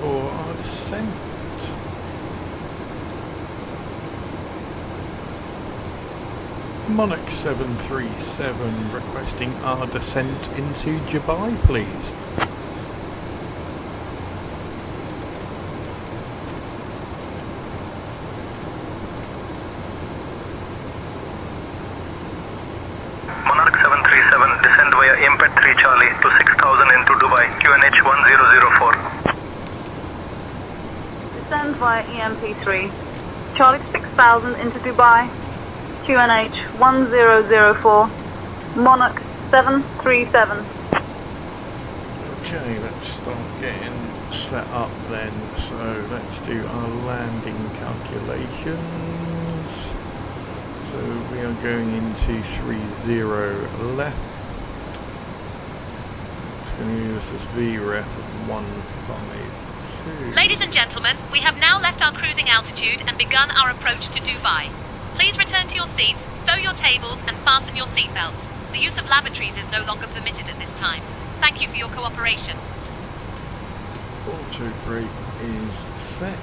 For our descent. Monarch 737 requesting our descent into Dubai, please. Monarch 737, descend via Impet 3 Charlie to 6000 into Dubai, QNH 1004. Descend via EMP3. Charlie 6000 into Dubai. QNH 1004. Monarch 737. Okay, let's start getting set up then. So let's do our landing calculations. So we are going into 30 left. It's going to use this VREF of 152. Ladies and gentlemen, we have now left our cruising altitude and begun our approach to Dubai. Please return to your seats, stow your tables, and fasten your seatbelts. The use of lavatories is no longer permitted at this time. Thank you for your cooperation. Auto brake is set.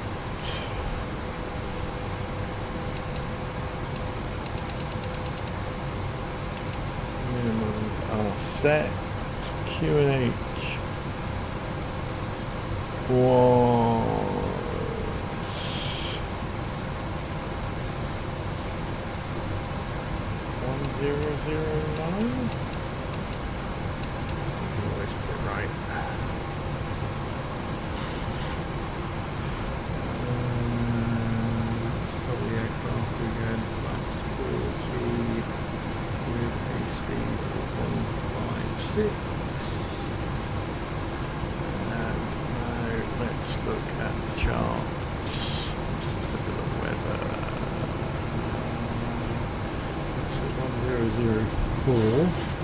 Minimum are set. QNH was 1009. You can always put it right. So the aircraft again, flight 40 with a speed of 156. And now let's look at the charts. Let's just look at the weather. This is 1004.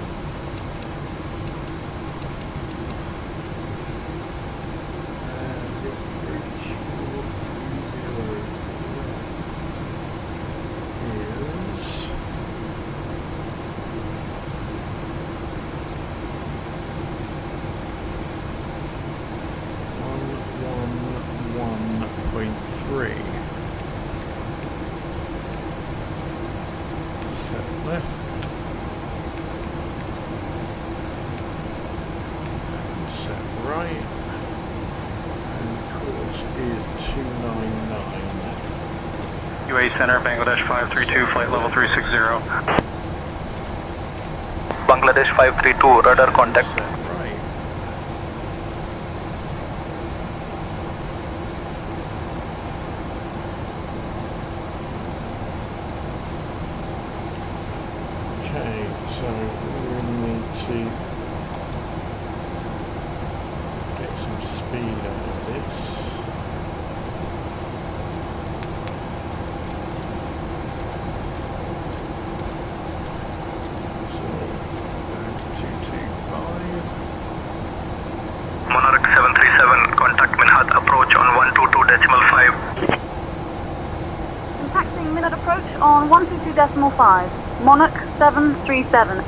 UA Center, Bangladesh 532, flight level 360. Bangladesh 532, radar contact. Okay, so we really need to get some speed out of this. So let's go down to 225. Monarch 737, contact Minhat approach on 122.5. taxiing minute approach on 122.5. Monarch 737.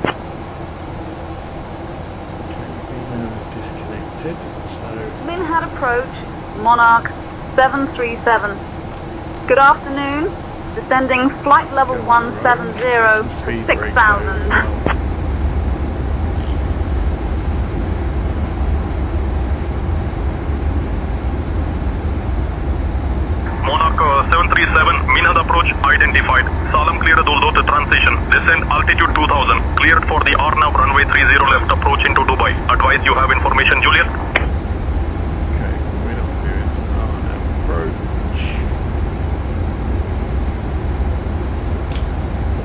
Is disconnected. So Minhat approach, Monarch 737. Good afternoon. Descending flight level 170 for 6,000. Monarch 737, Minhad approach identified. Salam cleared Duldo to transition. Descend altitude 2000. Cleared for the Arnav runway 30 left approach into Dubai. Advise you have information, Juliet. okay, we're not doing Arnav approach.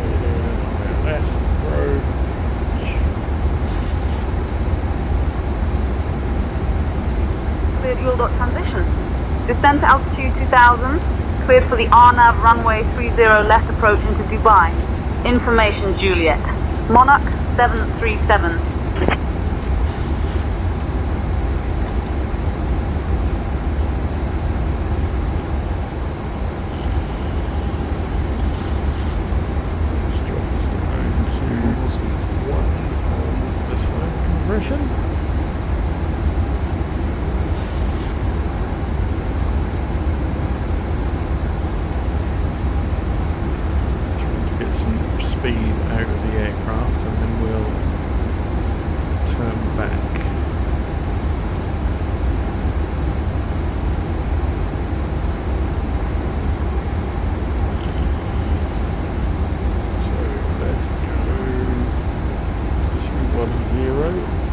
We're doing ILS approach. Cleared fuel dot transition. Descend to altitude 2000. Cleared for the Arnav runway 30 left approach into Dubai. Information, Juliet. Monarch 737. Let's drop this down to 1 on this one compression. Speed out of the aircraft and then we'll turn back. So let's go 210.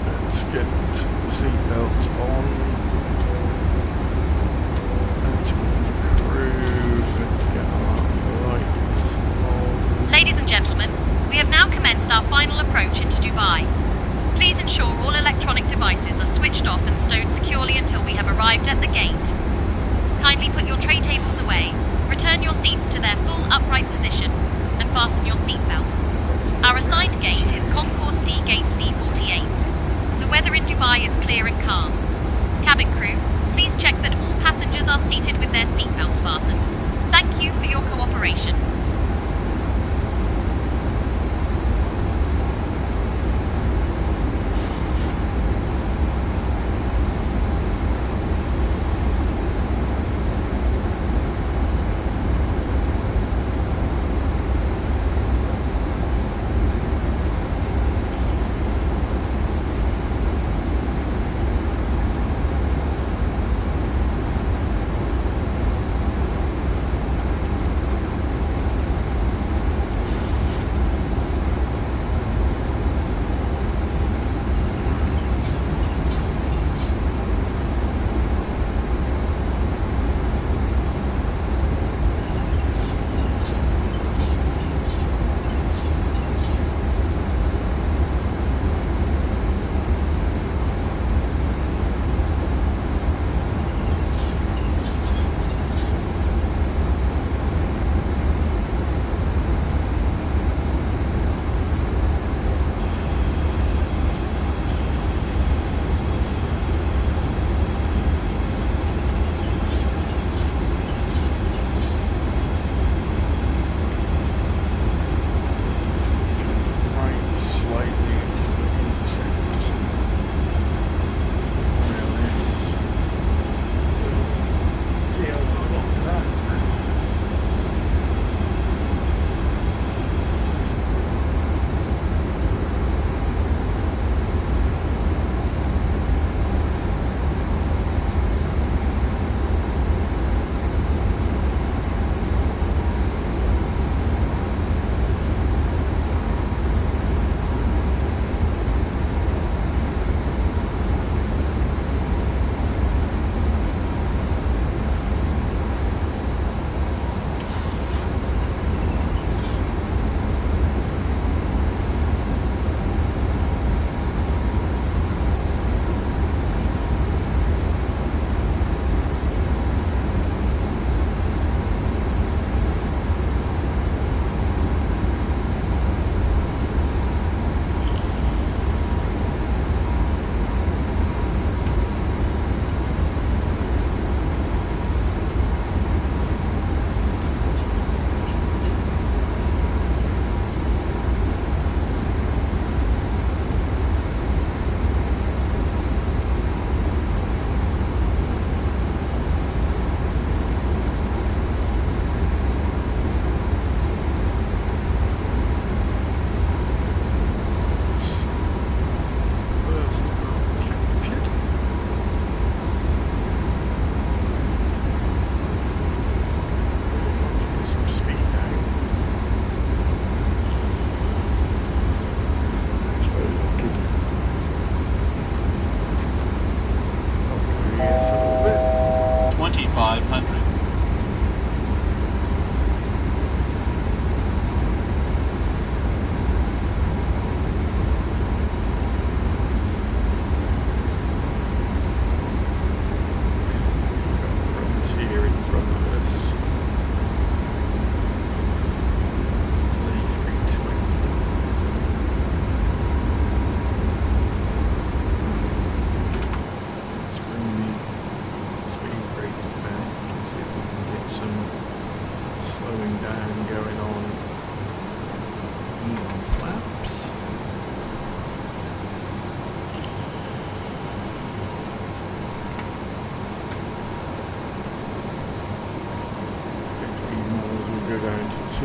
Let's get the seatbelts on. Ladies and gentlemen, we have now commenced our final approach into Dubai. Please ensure all electronic devices are switched off and stowed securely until we have arrived at the gate. Kindly put your tray tables away, return your seats to their full upright position, and fasten your seatbelts. Our assigned gate is Concourse D Gate C48. The weather in Dubai is clear and calm. Cabin crew, please check that all passengers are seated with their seatbelts fastened. Thank you for your cooperation.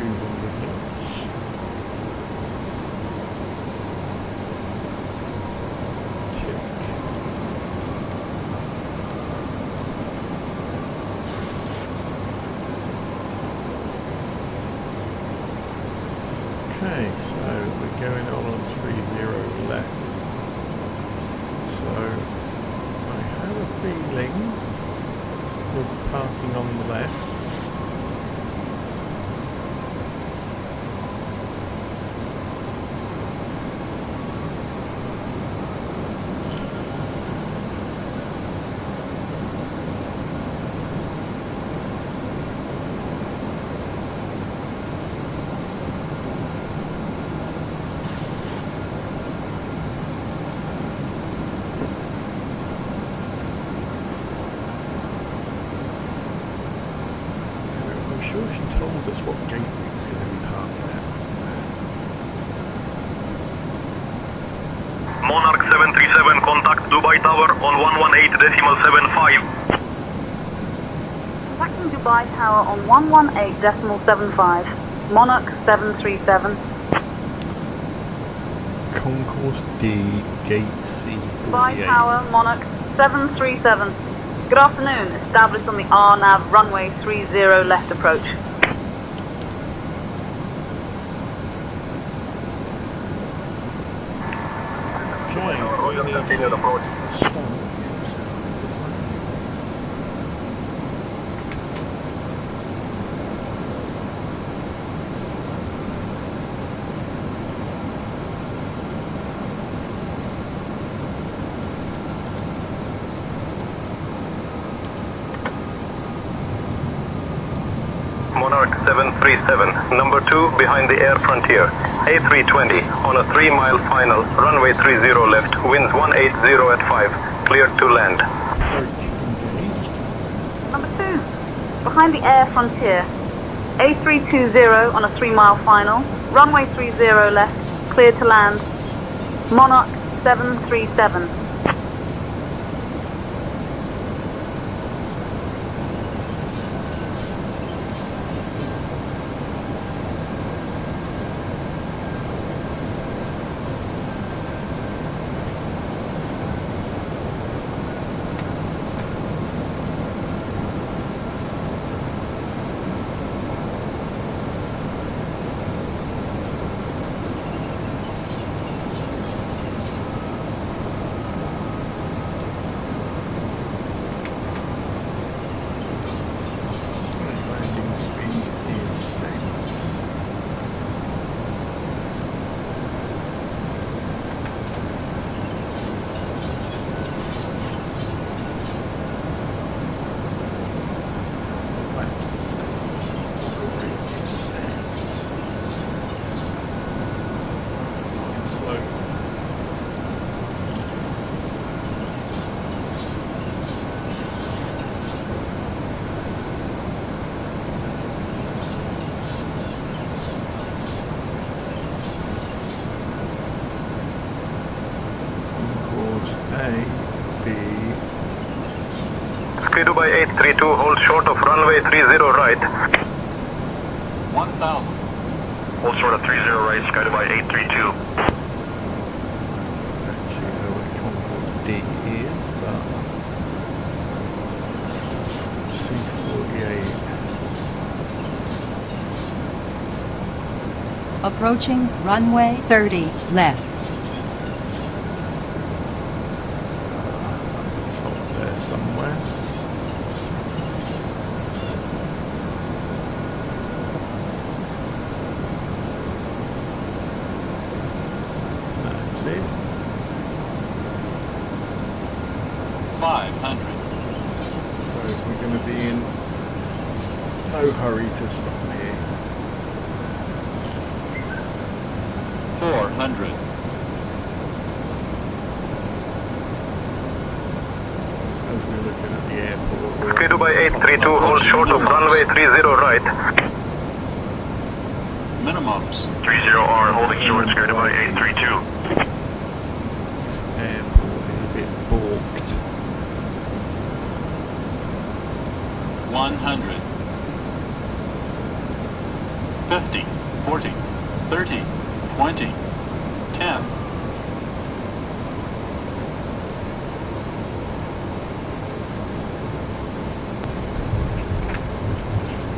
knots. Okay, so we're going on 30 left. So I have a feeling we're parking on the left. Sure she told us what gate we was going to be parking at. Monarch 737, contact Dubai Tower on 118.75. Contacting Dubai Tower on 118.75. Monarch 737. Concourse D, Gate C48. Dubai Tower, Monarch 737. Good afternoon. Established on the RNAV runway 30 left approach. Okay, we need to stop. Monarch 737, number 2 behind the Air Frontier, A320 on a 3-mile final, runway 30 left, winds 180 at 5, cleared to land. Number 2, behind the Air Frontier, A320 on a 3-mile final, runway 30 left, cleared to land. Monarch 737. Sky Dubai 832, hold short of runway 30 right. 1000. Hold short of 30 right, Sky Dubai 832. Actually, know what Concourse D is, but C48. Approaching runway 30 left. Top there somewhere. That's it. 500. So we're going to be in no hurry to stop here. 400. As we're looking at the airport, Sky Dubai 832, hold short of runway 30 right. Minimums. 30R, holding short, Sky Dubai 832. airport is a bit balked. 100. 50, 40, 30, 20, 10.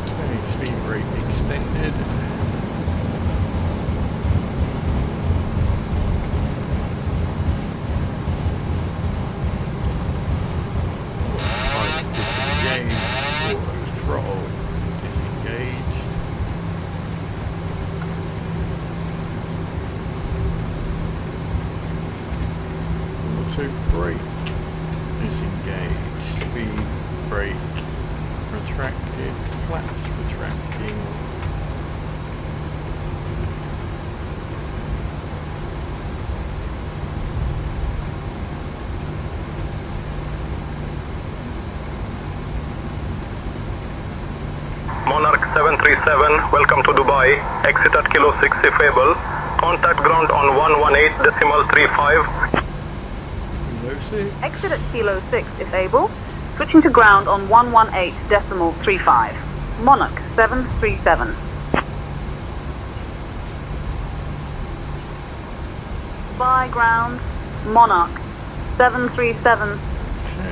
Okay, speed brake extended. Right, disengaged. Auto throttle disengaged. Auto brake disengaged. Speed brake retracted. Flaps retracting. Monarch 737, welcome to Dubai. Exit at Kilo 6 if able. Contact ground on 118.35. Exit at Kilo 6 if able. Switching to ground on 118.35. Monarch 737. Dubai ground. Monarch 737.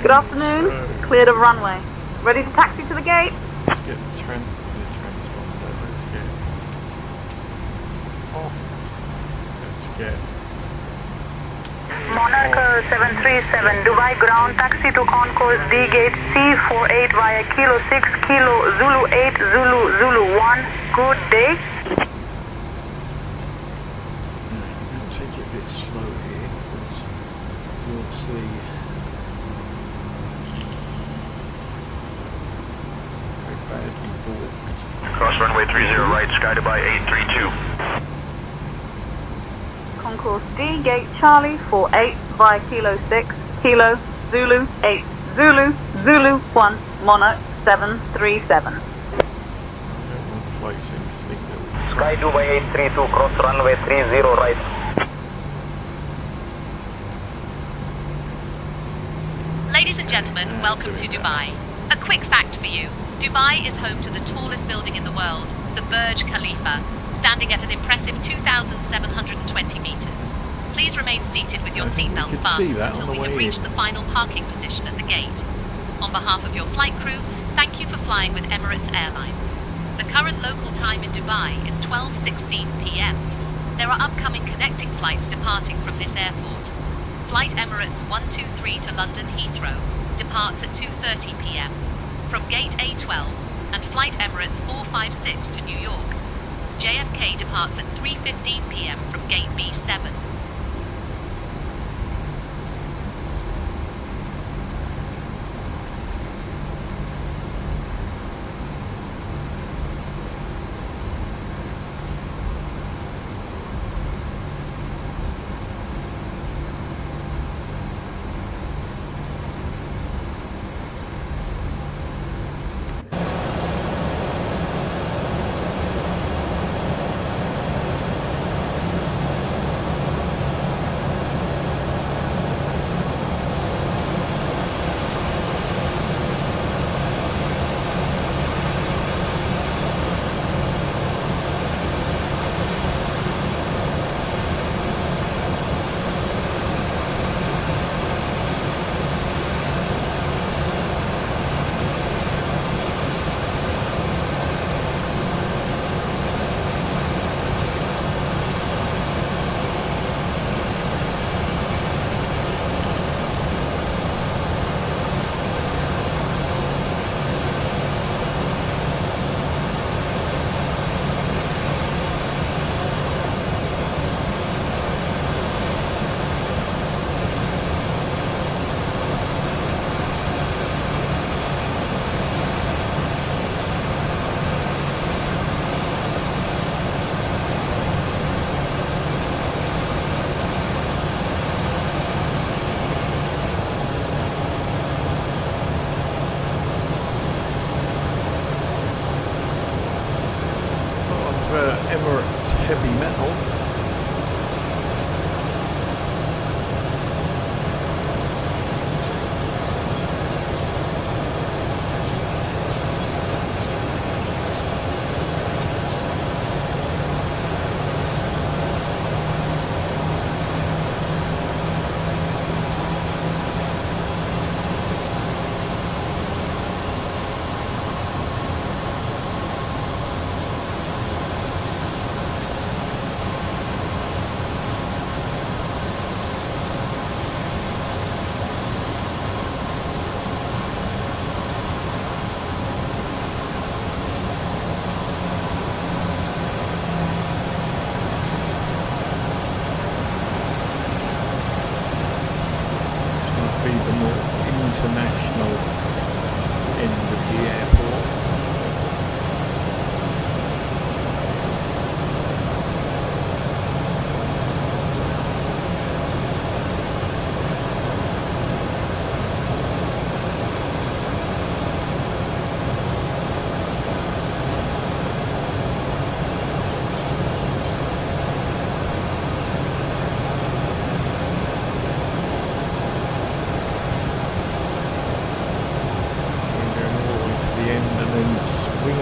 Good afternoon. Cleared of runway. Ready to taxi to the gate? Let's get the transponder. Let's get off. Let's get Monarch 737, Dubai ground taxi to concourse D gate C48 via Kilo 6, Kilo Zulu 8, Zulu Zulu 1. Good day. I'll take it a bit slow here because you'll see how badly balked. Cross runway 30 right, sky Dubai 832. Concourse D, gate Charlie 48 via Kilo 6, Kilo Zulu 8, Zulu Zulu 1, Monarch 737. Sky Dubai 832, cross runway 30 right. Ladies and gentlemen, welcome to Dubai. A quick fact for you. Dubai is home to the tallest building in the world, the Burj Khalifa, standing at an impressive 2,720 meters. Please remain seated with your seatbelts fastened until we have reached the final parking position at the gate. On behalf of your flight crew, thank you for flying with Emirates Airlines. The current local time in Dubai is 12:16 p.m. There are upcoming connecting flights departing from this airport. Flight Emirates 123 to London Heathrow departs at 2:30 p.m. from gate A12, and Flight Emirates 456 to New York. JFK departs at 3:15 p.m. from gate B7.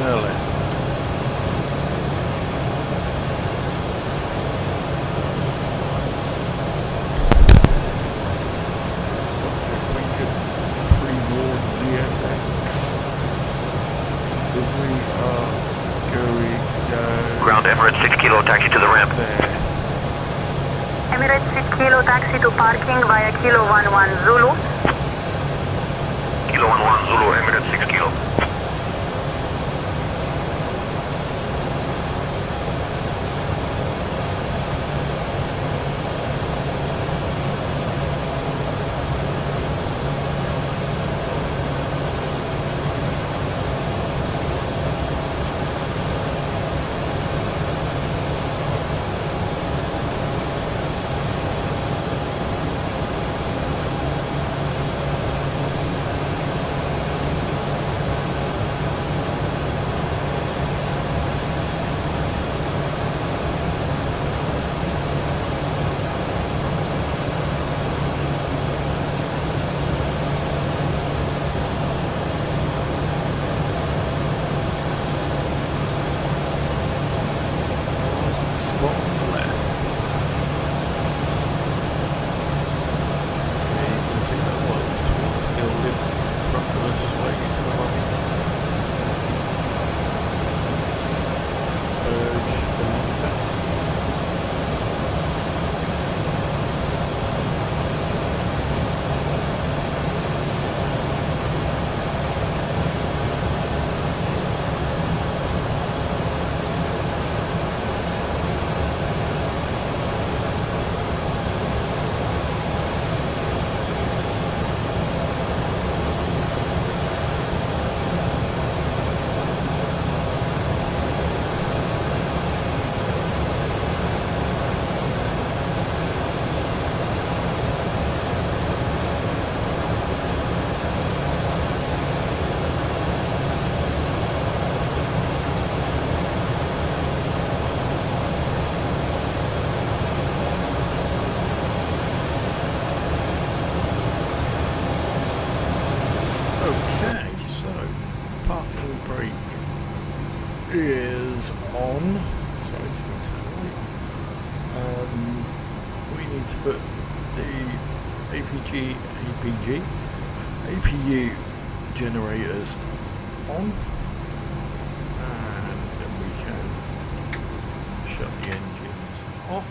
early. Pre-warn GSX. We are going down. Ground Emirates 6 Kilo, taxi to the ramp. There. Emirates 6 Kilo taxi to parking via Kilo 11 Zulu. Kilo 11 Zulu, Emirates 6 Kilo. is on. We need to put the APU generators on, and then we can shut the engines off.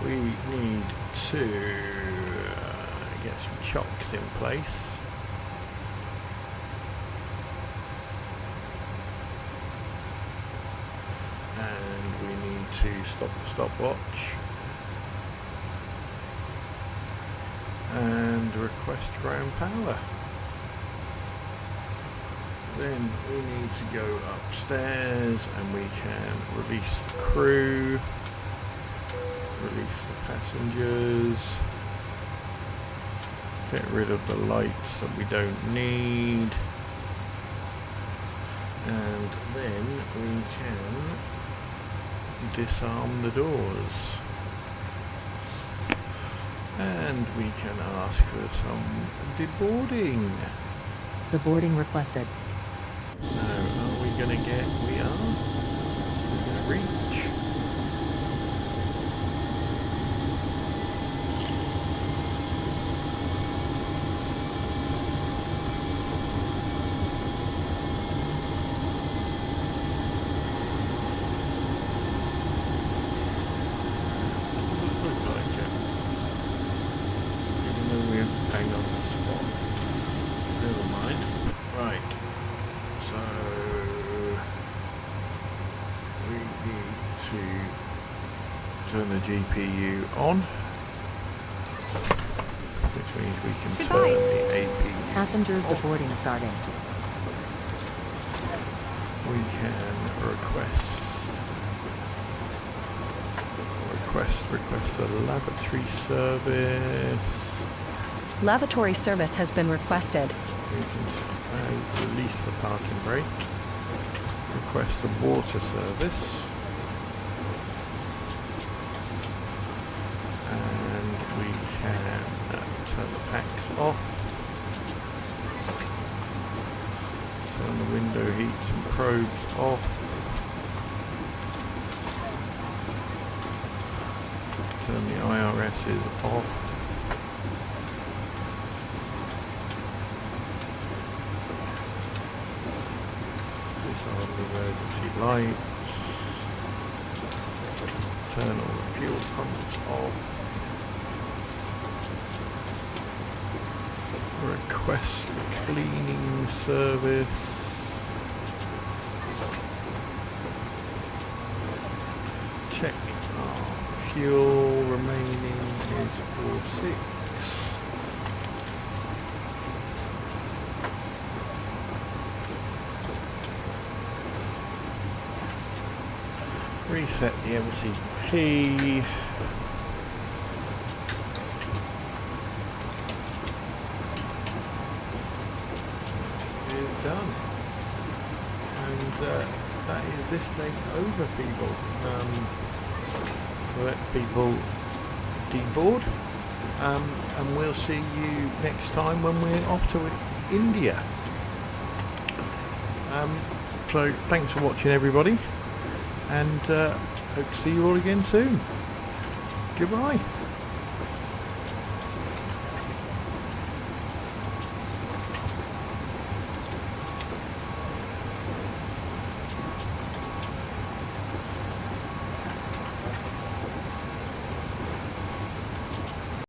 We need to get some chocks in place. And we need to stop the stopwatch and request ground power. Then we need to go upstairs and we can release the crew, release the passengers, get rid of the lights that we don't need, and then we can disarm the doors. And we can ask for some deboarding. The boarding requested. Now, are we going to get... We are. We're going to reach. Turn the GPU on, which means we can turn the APU Passengers off. deboarding starting. We can request a lavatory service. Lavatory service has been requested. We can release the parking brake. Request a water service. Turn the packs off. Turn the window heater probes off. Turn the IRSs off. Disarm the emergency lights. Turn all the fuel pumps off. Request a cleaning service. Check our fuel. Remaining is 46. Reset the MCP. Done, and that is this thing over, people. Let people deboard, and we'll see you next time when we're off to India. So thanks for watching, everybody, and hope to see you all again soon. Goodbye.